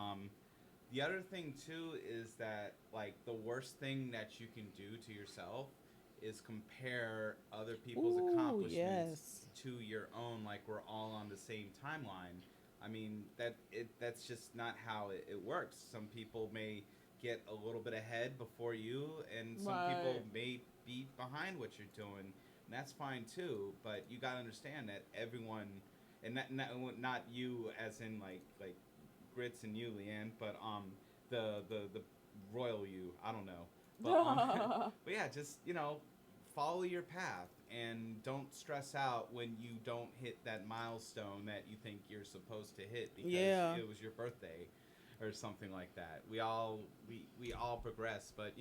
the other thing too is that like the worst thing that you can do to yourself is compare other people's accomplishments to your own. Like, we're all on the same timeline. I mean, that's just not how it works. Some people may get a little bit ahead before you, and some people may be behind what you're doing, and that's fine too. But you gotta understand that everyone, and not you as in like Gritz and you, Leanne, but the royal you, I don't know, but but yeah, just follow your path and don't stress out when you don't hit that milestone that you think you're supposed to hit because it was your birthday or something like that. We all progress, but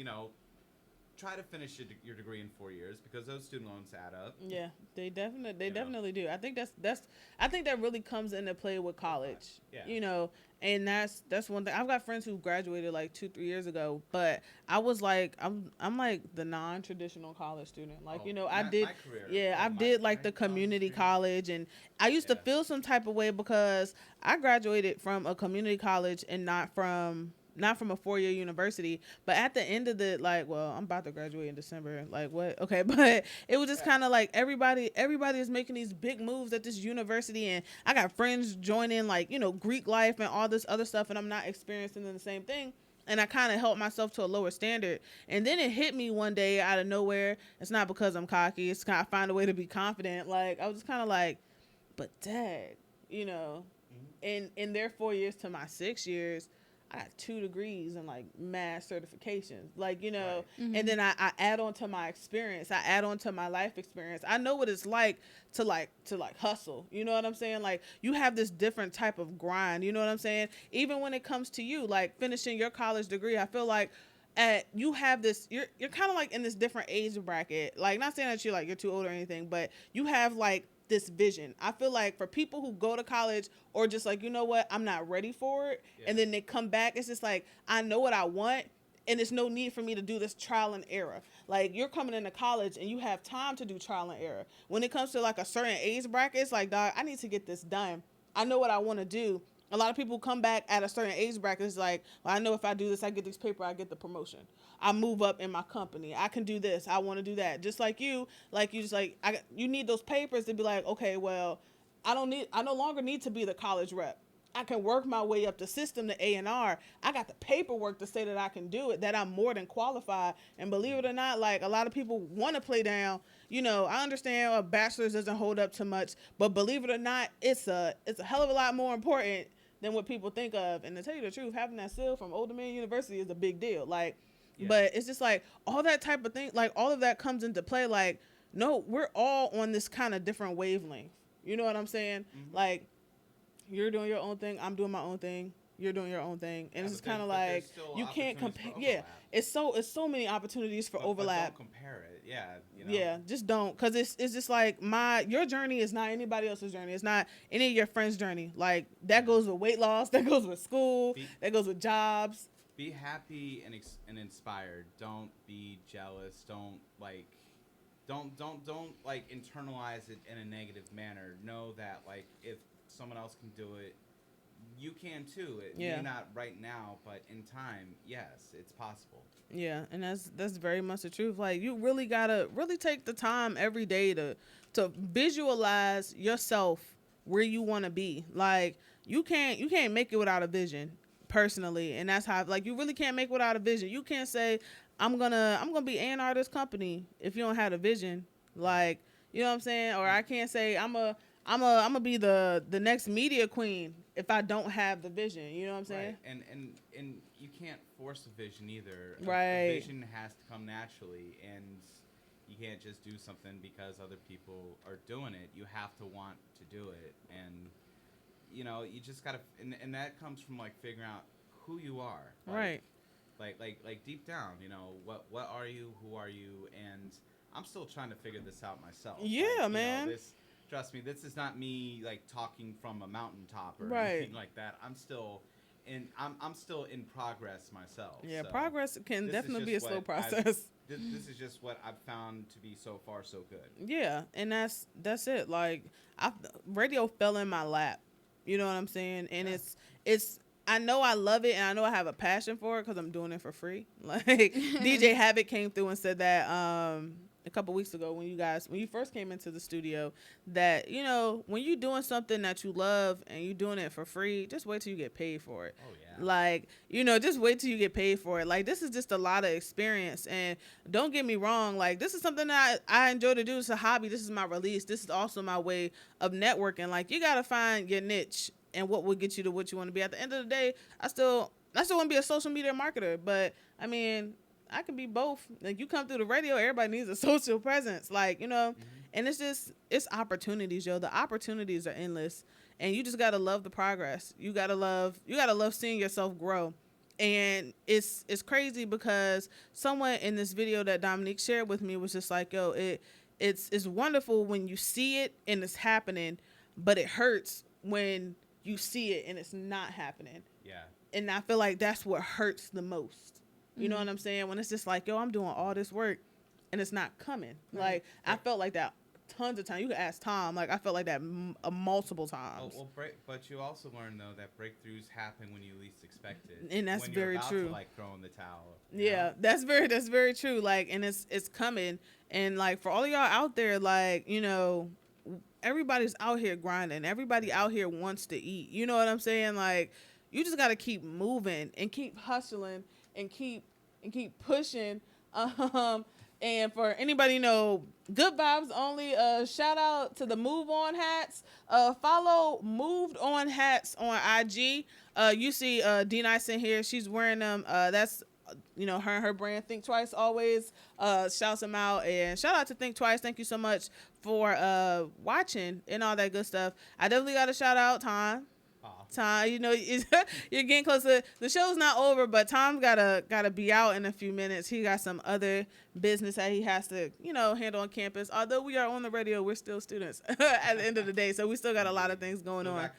try to finish your degree in 4 years because those student loans add up.
Yeah, they definitely do. I think I think that really comes into play with college. Yeah. And that's one thing. I've got friends who graduated like 2-3 years ago, but I was like, I'm like the non-traditional college student. Like, I did, I did like the community college, and I used to feel some type of way because I graduated from a community college and not from a 4-year university. But at the end of the, like, well, I'm about to graduate in December. Like, what? Okay. But it was just kind of like everybody is making these big moves at this university. And I got friends joining, like, Greek life and all this other stuff. And I'm not experiencing the same thing. And I kind of held myself to a lower standard. And then it hit me one day out of nowhere. It's not because I'm cocky. It's kind of, I find a way to be confident. Like, I was just kind of like, but dad, in their 4 years to my 6 years, I got 2 degrees and like math certifications, like, and then I add on to my experience. I add on to my life experience. I know what it's like to hustle. You know what I'm saying? Like, you have this different type of grind. You know what I'm saying? Even when it comes to you, like finishing your college degree, I feel like you have this, you're kind of like in this different age bracket. Like, not saying that you're too old or anything, but you have like this vision. I feel like for people who go to college or just like, I'm not ready for it. Yeah. And then they come back. It's just like, I know what I want and there's no need for me to do this trial and error. Like, you're coming into college and you have time to do trial and error. When it comes to like a certain age bracket, it's like, dog, I need to get this done. I know what I want to do. A lot of people come back at a certain age bracket. It's like, well, I know if I do this, I get this paper, I get the promotion. I move up in my company. I can do this. I want to do that. Just like you you need those papers to be like, okay, well, I no longer need to be the college rep. I can work my way up the system to A&R. I got the paperwork to say that I can do it, that I'm more than qualified. And believe it or not, like, a lot of people want to play down. I understand a bachelor's doesn't hold up too much, but believe it or not, it's a hell of a lot more important than what people think of. And to tell you the truth, having that seal from Old Dominion University is a big deal. Like, but it's just like all that type of thing, like all of that comes into play. Like, no, we're all on this kind of different wavelength. You know what I'm saying? Mm-hmm. Like, you're doing your own thing, I'm doing my own thing, you're doing your own thing, and it's just kind of like you can't compare. Yeah, it's so many opportunities for overlap.
But don't compare it. Yeah.
Yeah, just don't, because it's just like your journey is not anybody else's journey. It's not any of your friends' journey. Like, that goes with weight loss, that goes with school, that goes with jobs.
Be happy and inspired. Don't be jealous. Don't internalize it in a negative manner. Know that, like, if someone else can do it, you can too. It may not right now, but in time, yes, it's possible.
Yeah, and that's very much the truth. Like, you really gotta take the time every day to visualize yourself where you want to be. Like, you can't make it without a vision, personally, and that's how, like, you really can't make it without a vision. You can't say I'm gonna be A&R this company if you don't have a vision. Like, you know what I'm saying? Or I can't say I'm gonna be the next media queen if I don't have the vision. You know what I'm saying?
Right. And you can't force a vision either.
Right.
A vision has to come naturally, and you can't just do something because other people are doing it. You have to want to do it, and you know, you just gotta, and that comes from like figuring out who you are.
Right.
Like deep down, you know, what are you? Who are you? And I'm still trying to figure this out myself.
Yeah,
like,
man.
You know, trust me, this is not me like talking from a mountaintop or
right.
anything like that. I'm still in progress myself.
Yeah,
so
progress can definitely be a slow process.
This is just what I've found to be so far so good.
Yeah, and that's it. Like, radio fell in my lap. You know what I'm saying? And it's I know I love it, and I know I have a passion for it because I'm doing it for free. Like DJ Havoc came through and said that a couple weeks ago when you first came into the studio, that, you know, when you're doing something that you love and you're doing it for free, just wait till you get paid for it.
Oh yeah.
Like, you know, just wait till you get paid for it. Like, this is just a lot of experience, and don't get me wrong, like, this is something that I enjoy to do. It's a hobby. This is my release. This is also my way of networking. Like, you gotta find your niche and what will get you to what you want to be. At the end of the day, I still want to be a social media marketer, but I mean, I can be both. Like, you come through the radio, everybody needs a social presence. Like, you know, and it's opportunities, yo. The opportunities are endless, and you just gotta love the progress. You gotta love seeing yourself grow. And it's crazy because someone in this video that Dominique shared with me was just like, yo, it's wonderful when you see it and it's happening, but it hurts when you see it and it's not happening.
Yeah.
And I feel like that's what hurts the most. You know what I'm saying? When it's just like, yo, I'm doing all this work and it's not coming. Like, I felt like that tons of times. You can ask Tom. Like, I felt like that multiple times.
But you also learn, though, that breakthroughs happen when you least expect it.
And that's
when you're
very
about
true.
To, like, throw in the towel.
Yeah,
know?
that's very true. Like, and it's coming. And, like, for all of y'all out there, like, you know, everybody's out here grinding. Everybody out here wants to eat. You know what I'm saying? Like, you just got to keep moving and keep hustling and keep pushing. And for anybody, you know, good vibes only, shout out to the Move On hats. Follow Moved On hats on IG. You see D-Nyce in here. She's wearing them. That's, you know, her brand. Think Twice always shouts them out. And shout out to Think Twice. Thank you so much for watching and all that good stuff. I definitely got to shout out Tom. Tom, you know, you're getting closer. The show's not over, but Tom's gotta be out in a few minutes. He got some other business that he has to, you know, handle on campus. Although we are on the radio, we're still students at the end of the day, so we still got a lot of things going on.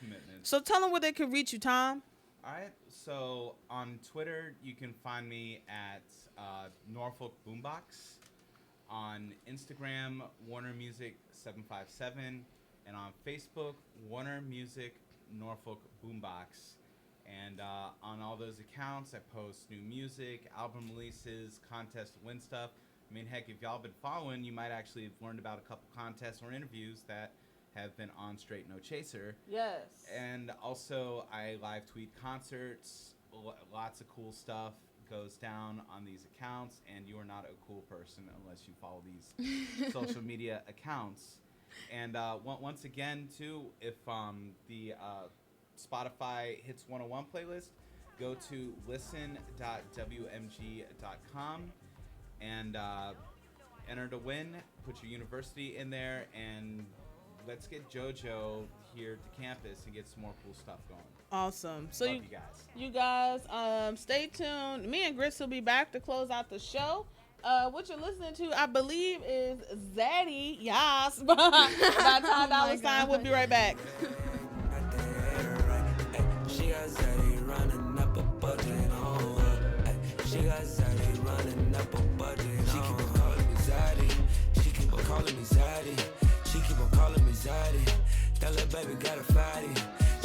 So tell them where they can reach you, Tom.
All right. So on Twitter, you can find me at Norfolk Boombox. On Instagram, Warner Music 757, and on Facebook, Warner Music Norfolk Boombox. And on all those accounts, I post new music, album releases, contest to win stuff. I mean, heck, if y'all been following, you might actually have learned about a couple contests or interviews that have been on Straight No Chaser.
Yes.
And also, I live tweet concerts. Lots of cool stuff goes down on these accounts, and you are not a cool person unless you follow these social media accounts. And once again, too, if the Spotify Hits 101 playlist, go to listen.wmg.com and enter to win. Put your university in there, and let's get JoJo here to campus and get some more cool stuff going.
Awesome. So
Love
you guys, stay tuned. Me and Gritz will be back to close out the show. What you're listening to, I believe, is Zaddy, yes, by Ty $. We'll be right back.
She got Zaddy running up a budget on her. She got Zaddy running up a budget on her. She keep on calling me Zaddy. She keep on calling me Zaddy. She keep on calling me Zaddy. That little baby got a fatty.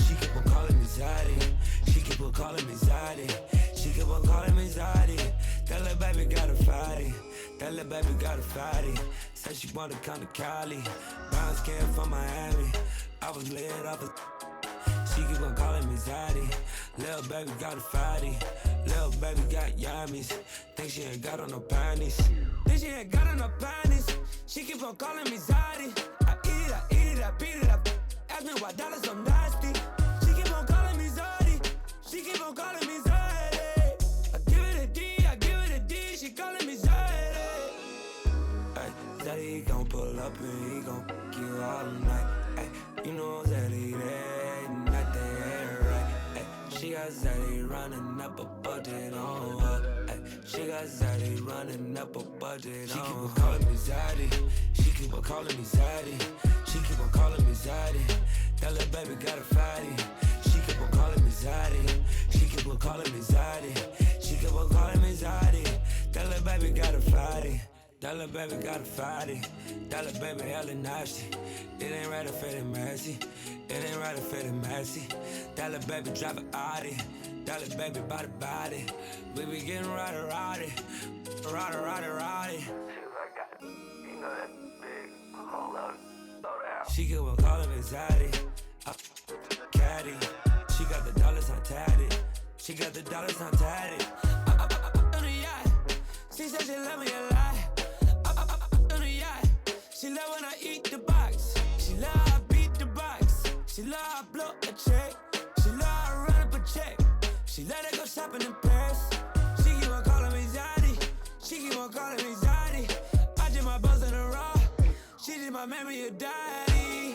She keep on calling me Zaddy. She keep on calling me Zaddy. She keep on calling me Zaddy. That little baby got a fatty. That little baby got a fatty. Said she wanted kind of Cali. Brown skin from Miami. I was lit off a... She keep on calling me Zaddy. Little baby got a fatty. Little baby got yummies. Think she ain't got on no panties. Think she ain't got on no panties. She keep on calling me Zaddy. I eat it, I beat it up. Ask me why dollars so nasty. She keep on calling She keep on calling me Zaddy. I give it a D, I give it a D. She calling me Zaddy. Ay, Zaddy gon' pull up and he gon' fuck you all night. Ay, you know Zaddy there, not there, right? Ay, she got Zaddy running up a budget on her. Ay, she got Zaddy running up a budget on her. She keep on calling me Zaddy. She keep on calling me Zaddy. She keep on calling me Zaddy. That little baby got a fatty. She keep on calling me Zaddy. She keep on calling me Zaddy. She keep on calling me Zaddy. That little baby got a fatty. That little baby got a fatty. That little baby hella nasty. It ain't right to fit it messy. It ain't right to fit it messy. That little baby drive a Audi. That little baby body. We be getting rowdy. Rowdy. You know that big, hold up, slow down. She keep on calling me Zaddy. Caddy. She got the dollars on tatted. She got the dollars on tatted. On the yacht. She said she love me a lot. On the yacht. She love when I eat the box. She love I beat the box. She love I blow a check. She love I run up a check. She let her go shopping in Paris. She keep on calling me Zaddy. She keep on calling me Zaddy. I did my buzz in a raw. She did my memory of daddy.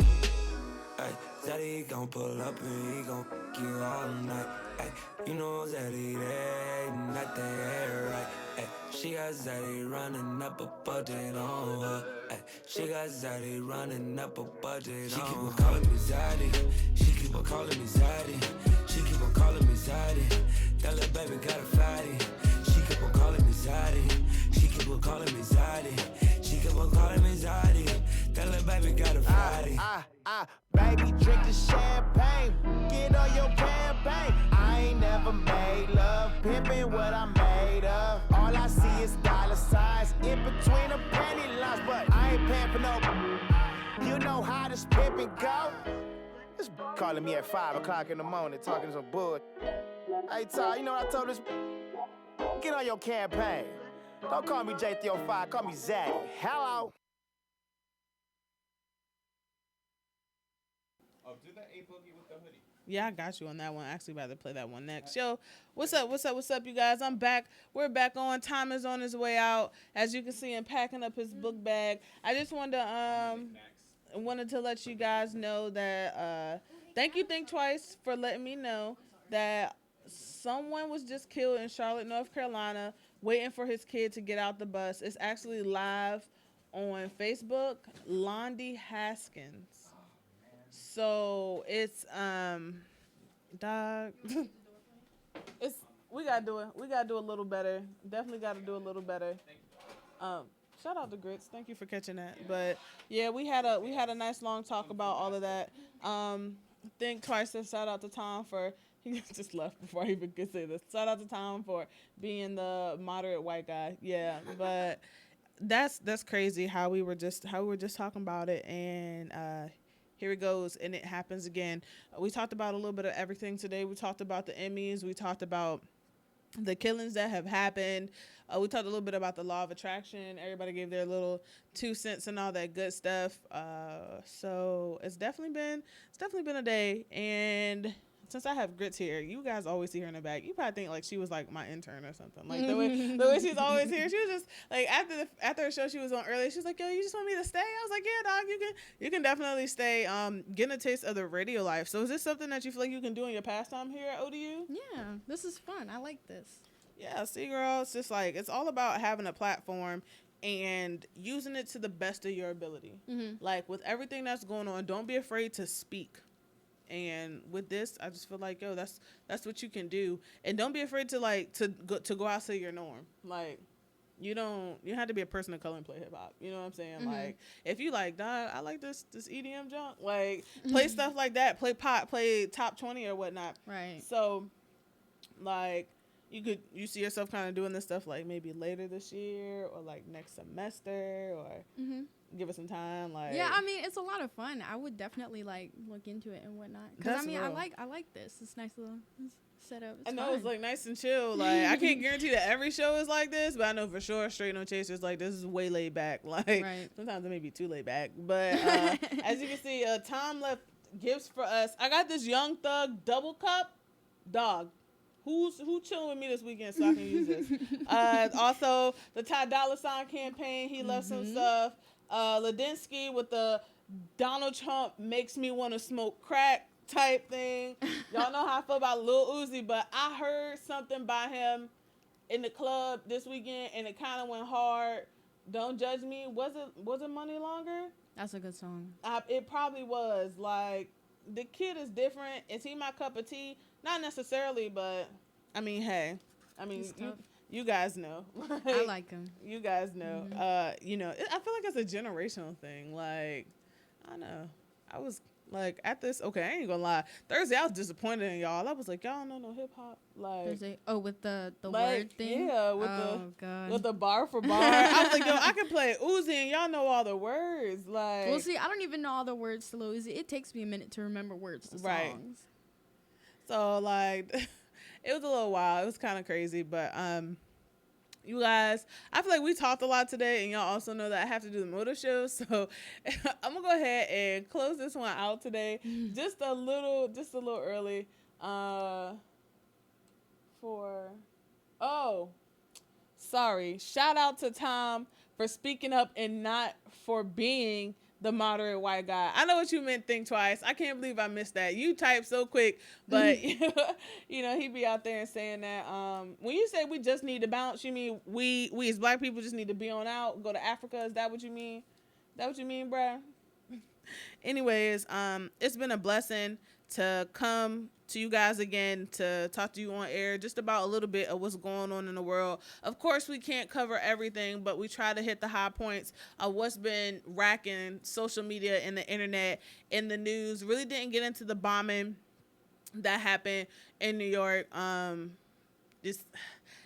Ay, Zaddy gon' pull up and he gon' fuck you all night. Ay, you know Zaddy there, not there, right? Ay, she got Zaddy running up a budget on her. Ay, she got Zaddy running up a budget on her. She keep on calling me Zaddy. She keep on calling me Zaddy. She keep on calling me Zaddy. That little baby got a fatty. She keep on calling me Zaddy. She keep on calling me Zaddy. She keep on calling me Zaddy. That little baby got a fatty.
Baby, drink the champagne. Get on your campaign. I ain't never made love. Pimpin' what I'm made of. All I see is dollar signs in between the penny lines. But I ain't paying for no. You know how this pimpin' go? This calling me at 5 o'clock in the morning talking some bull. Hey, Ty, you know what I told this? Get on your campaign. Don't call me J305, call me Zaddy. Hello.
Oh, do the A-Boogie with the hoodie.
Yeah, I got you on that one. Actually, about to play that one next. Yo, what's up, you guys? I'm back. We're back on. Tom is on his way out. As you can see him packing up his book bag. I just wanted to let you guys know that thank you, Think Twice, for letting me know that someone was just killed in Charlotte, North Carolina, waiting for his kid to get out the bus. It's actually live on Facebook. Londi Haskins. So it's dog. We gotta do it. We gotta do a little better. Definitely gotta do a little better. Shout out to Gritz. Thank you for catching that. But yeah, we had a nice long talk about all of that. Think Twice. And shout out to Tom for he just left before I even could say this. Shout out to Tom for being the moderate white guy. Yeah, but that's crazy how we were just talking about it, and here it goes, and it happens again. We talked about a little bit of everything today. We talked about the Emmys. We talked about the killings that have happened. We talked a little bit about the law of attraction. Everybody gave their little 2 cents and all that good stuff. So it's definitely been a day. And since I have Gritz here, you guys always see her in the back. You probably think like she was like my intern or something. Like the way she's always here. She was just like after her show she was on earlier. She was like, "Yo, you just want me to stay?" I was like, "Yeah, dog, you can definitely stay. Getting a taste of the radio life." So is this something that you feel like you can do in your pastime here at ODU?
Yeah, this is fun. I like this.
Yeah, see, girl, it's just like it's all about having a platform and using it to the best of your ability. Mm-hmm. Like with everything that's going on, don't be afraid to speak. And with this, I just feel like, yo, that's what you can do, and don't be afraid to go outside your norm. Like, you have to be a person of color and play hip hop. You know what I'm saying? Mm-hmm. Like, if you like, dog, I like this EDM junk. Like, play stuff like that. Play pop. Play top 20 or whatnot. Right. So, like, you see yourself kind of doing this stuff like maybe later this year or like next semester or. Mm-hmm. Give it some time, like
yeah. I mean, it's a lot of fun. I would definitely like look into it and whatnot. Because I mean, real. I like this. It's nice little setup. It's fun.
It's like nice and chill. Like I can't guarantee that every show is like this, but I know for sure Straight No Chasers like this is way laid back. Like right. Sometimes it may be too laid back, but as you can see, Tom left gifts for us. I got this Young Thug double cup, dog. who chilling with me this weekend so I can use this. Also, the Ty Dolla $ign campaign, he left some stuff. Ladinsky with the Donald Trump makes me want to smoke crack type thing. Y'all know how I feel about Lil Uzi, but I heard something by him in the club this weekend, and it kind of went hard. Don't judge me. Was it Money Longer?
That's a good song.
It probably was. Like, the kid is different. Is he my cup of tea? Not necessarily, but I mean, hey, I mean, you guys know.
I like him.
You guys know. You know, I feel like it's a generational thing. Like, I don't know. I was like at this. Okay, I ain't gonna lie. Thursday, I was disappointed in y'all. I was like, y'all don't know no hip hop. Like
Thursday. Oh, with the
like,
word thing.
Yeah, with the bar for bar. I was like, yo, I can play Uzi and y'all know all the words. Like,
well, see, I don't even know all the words to Lil Uzi. It takes me a minute to remember words to songs.
So like, it was a little wild. It was kind of crazy, but you guys, I feel like we talked a lot today, and y'all also know that I have to do the motor show, so I'm gonna go ahead and close this one out today, just a little early. Sorry. Shout out to Tom for speaking up and not for being the moderate white guy. I know what you meant, think twice. I can't believe I missed that. You type so quick, but you know, he be out there and saying that. When you say we just need to bounce, you mean we as black people just need to be on out, go to Africa? Is that what you mean? That what you mean, bruh? Anyways, it's been a blessing to come to you guys again to talk to you on air just about a little bit of what's going on in the world. Of course, we can't cover everything, but we try to hit the high points of what's been racking social media and the internet in the news. Really didn't get into the bombing that happened in New York. It's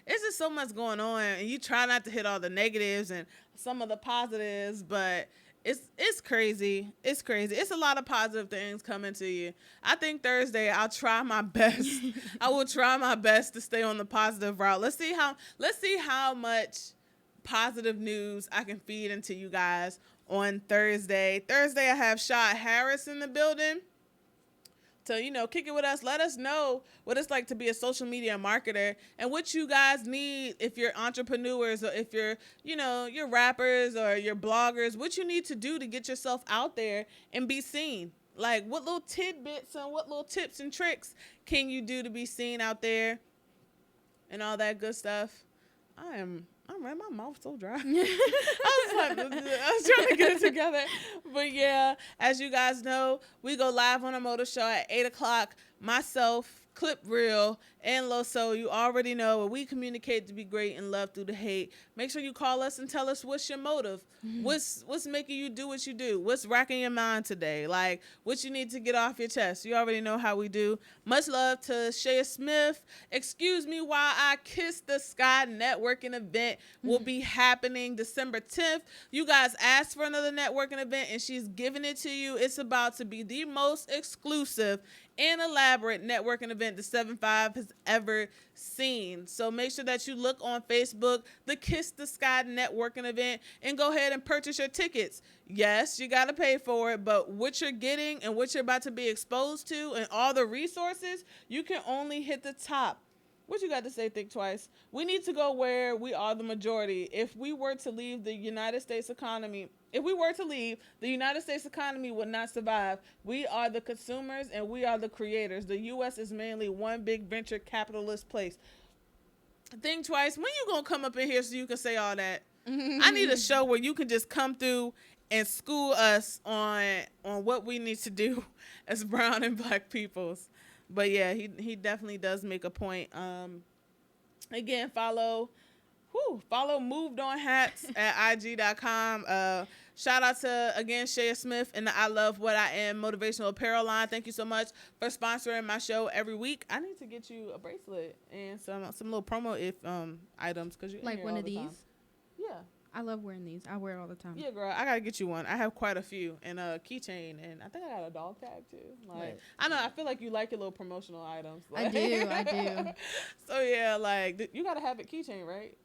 just so much going on, and you try not to hit all the negatives and some of the positives, but it's crazy. It's crazy. It's a lot of positive things coming to you. I think Thursday I'll try my best. I will try my best to stay on the positive route. Let's see how much positive news I can feed into you guys on Thursday. Thursday I have Shad Harris in the building. So, you know, kick it with us. Let us know what it's like to be a social media marketer and what you guys need if you're entrepreneurs or if you're, you know, you're rappers or you're bloggers, what you need to do to get yourself out there and be seen. Like, what little tidbits and what little tips and tricks can you do to be seen out there and all that good stuff? I'm right. My mouth's so dry. I was trying to get it together. But yeah, as you guys know, we go live on a motor show at 8:00. Myself, Clip Real, and Loso. You already know we communicate to be great and love through the hate. Make sure you call us and tell us what's your motive. What's making you do what you do? What's racking your mind today? Like, what you need to get off your chest. You already know how we do. Much love to Shea Smith. Excuse me while I kiss the sky networking event will be happening December 10th. You guys asked for another networking event, and she's giving it to you. It's about to be the most exclusive and elaborate networking event the 7-5 has ever seen. So make sure that you look on Facebook, the Kiss the Sky networking event, and go ahead and purchase your tickets. Yes, you got to pay for it, but what you're getting and what you're about to be exposed to and all the resources, you can only hit the top. What you got to say, think twice? We need to go where we are the majority. If we were to leave the United States economy, the United States economy would not survive. We are the consumers and we are the creators. The U.S. is mainly one big venture capitalist place. Think twice. When you gonna come up in here so you can say all that? I need a show where you can just come through and school us on what we need to do as brown and black peoples. But yeah, he definitely does make a point. Again, follow Moved On Hats at IG.com. Shout out to, again, Shea Smith and the I Love What I Am motivational apparel line. Thank you so much for sponsoring my show every week. I need to get you a bracelet and some little promo items because you
like one of these.
Time. Yeah.
I love wearing these. I wear it all the time.
Yeah, girl, I gotta get you one. I have quite a few, and a keychain, and I think I got a dog tag too. Like, right. I know, I feel like you like your little promotional items. Like,
I do.
So yeah, like you gotta have a keychain, right?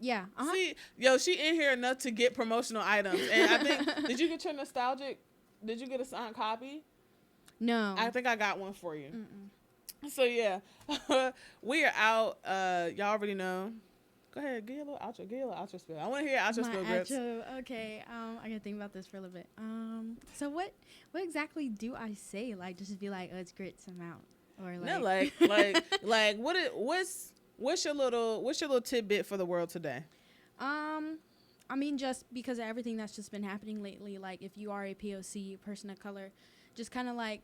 Yeah. Uh-huh.
See, yo, she in here enough to get promotional items, and I think did you get your nostalgic? Did you get a signed copy?
No.
I think I got one for you. So yeah, we are out. Y'all already know. Go ahead, give your little outro. Give your little outro spiel. I want to hear your outro spiel, Gritz.
Okay. I gotta think about this for a little bit. So what exactly do I say? Like, just be like, oh, it's Gritz, I'm out, or like,
no, what's your little tidbit for the world today?
I mean, just because of everything that's just been happening lately, like if you are a POC, person of color, just kind of like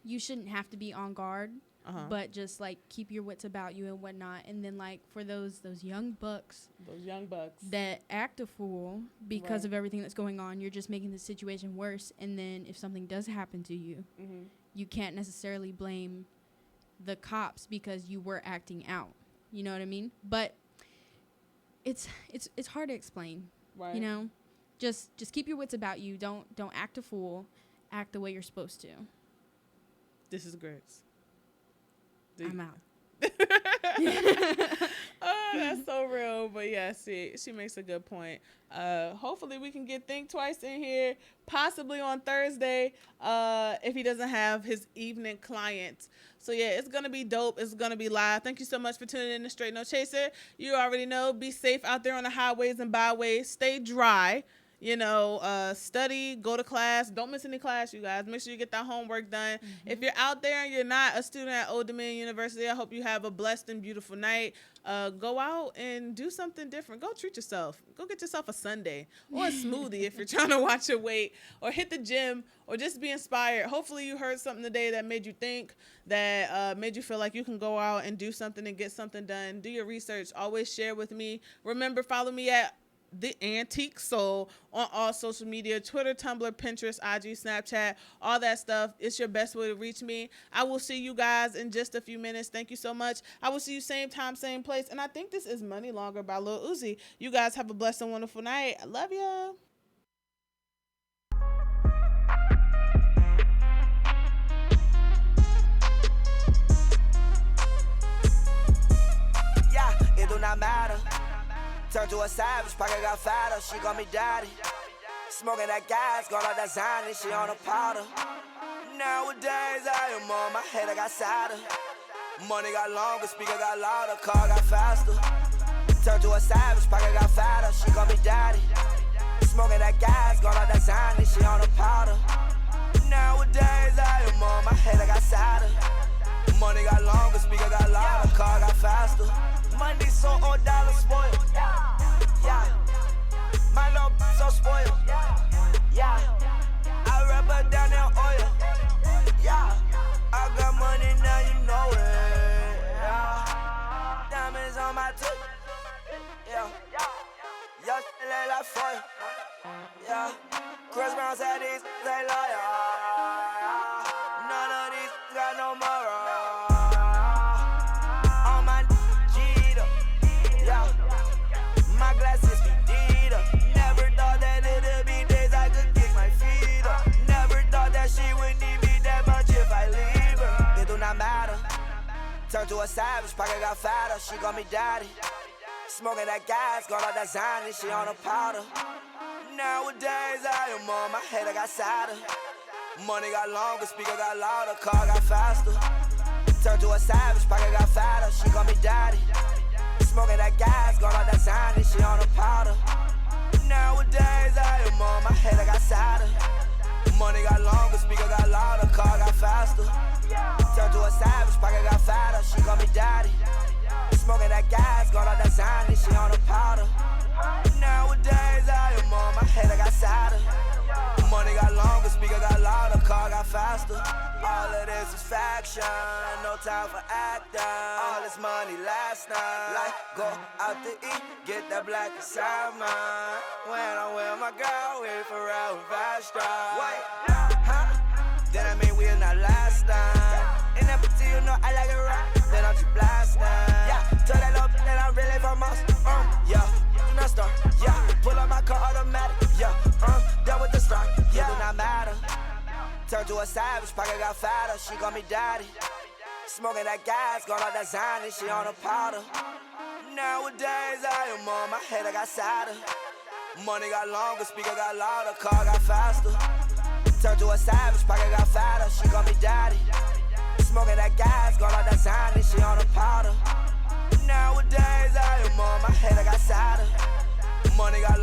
you shouldn't have to be on guard, but just like keep your wits about you and whatnot. And then like for those young bucks that act a fool because of everything that's going on, you're just making the situation worse. And then if something does happen to you, you can't necessarily blame the cops because you were acting out. You know what I mean? But it's hard to explain. Right. You know, just keep your wits about you. Don't act a fool. Act the way you're supposed to.
This is Gritz.
I'm out.
Oh, that's so real. But yeah, she makes a good point. Hopefully we can get Think Twice in here, possibly on Thursday, if he doesn't have his evening client. So yeah, it's gonna be dope. It's gonna be live. Thank you so much for tuning in to Straight No Chaser. You already know, be safe out there on the highways and byways. Stay dry. You know, study, go to class. Don't miss any class, you guys. Make sure you get that homework done. If you're out there and you're not a student at Old Dominion University, I hope you have a blessed and beautiful night. Go out and do something different. Go treat yourself. Go get yourself a sundae or a smoothie if you're trying to watch your weight, or hit the gym, or just be inspired. Hopefully you heard something today that made you think, that made you feel like you can go out and do something and get something done. Do your research. Always share with me. Remember, follow me at The Antique Soul on all social media, Twitter, Tumblr, Pinterest, IG, Snapchat, all that stuff. It's your best way to reach me. I will see you guys in just a few minutes. Thank you so much. I will see you same time, same place. And I think this is Money Longer by Lil Uzi. You guys have a blessed and wonderful night. I love ya.
Yeah, it do not matter. Turn to a savage, pocket got fatter, she call me daddy. Smoking that gas, got all that Zany, she on a powder. Nowadays I am on my head, I got sadder. Money got longer, speaker got louder, car got faster. Turn to a savage, pocket got fatter, she call me daddy. Smoking that gas, got all that Zany, she on a powder. Nowadays I am on my head, I got sadder. Money got longer, speaker got louder, car got faster. Money so old, dollar spoiled. Yeah, my little so spoiled. Yeah, I rub her down in oil. Yeah, I got money now, you know it. Yeah, diamonds on my tip. Yeah, y'all still like foil. Yeah, Chris Brown said these they loyal. None of these got no moral. Turn to a savage, pocket got fatter, she call me daddy. Smoking that gas, got all that Zany, she on a powder. Nowadays I am on my head, I got sadder. Money got longer, speaker got louder, car got faster. Turn to a savage, pocket got fatter, she call me daddy. Smoking that gas, got all that Zany, she on a powder. Nowadays I am on my head, I got sadder. Money got longer, speaker got louder, car got faster. Turn to a savage, pocket got fatter, she call me daddy. Smoking that gas, got all that Zany, she on a powder. Nowadays I am on my head, I got sadder. Money got longer, speaker got louder, car got faster. All of this is faction, no time for acting. All this money last night, like go out to eat, get that black inside mine. When I'm with my girl, we forever fast drive. Wait, huh? Then I mean we're not last time. And up until you know I like it right, then I'm just blasting. Yeah, tell that little that I'm really from us. Yeah, do not start. Yeah, pull up my car automatic. Yeah, done with the start. Yeah, do not matter. Turn to a savage, pocket got fatter, she call me daddy. Smoking that gas, got all that Zany, she on a powder. Nowadays I am on my head, I got sadder. Money got longer, speaker got louder, car got faster. Turn to a savage, pocket got fatter, she call me daddy.
Smoking that gas, going out that sign, and she on the powder. Nowadays, I am on my head, I got cider. Money got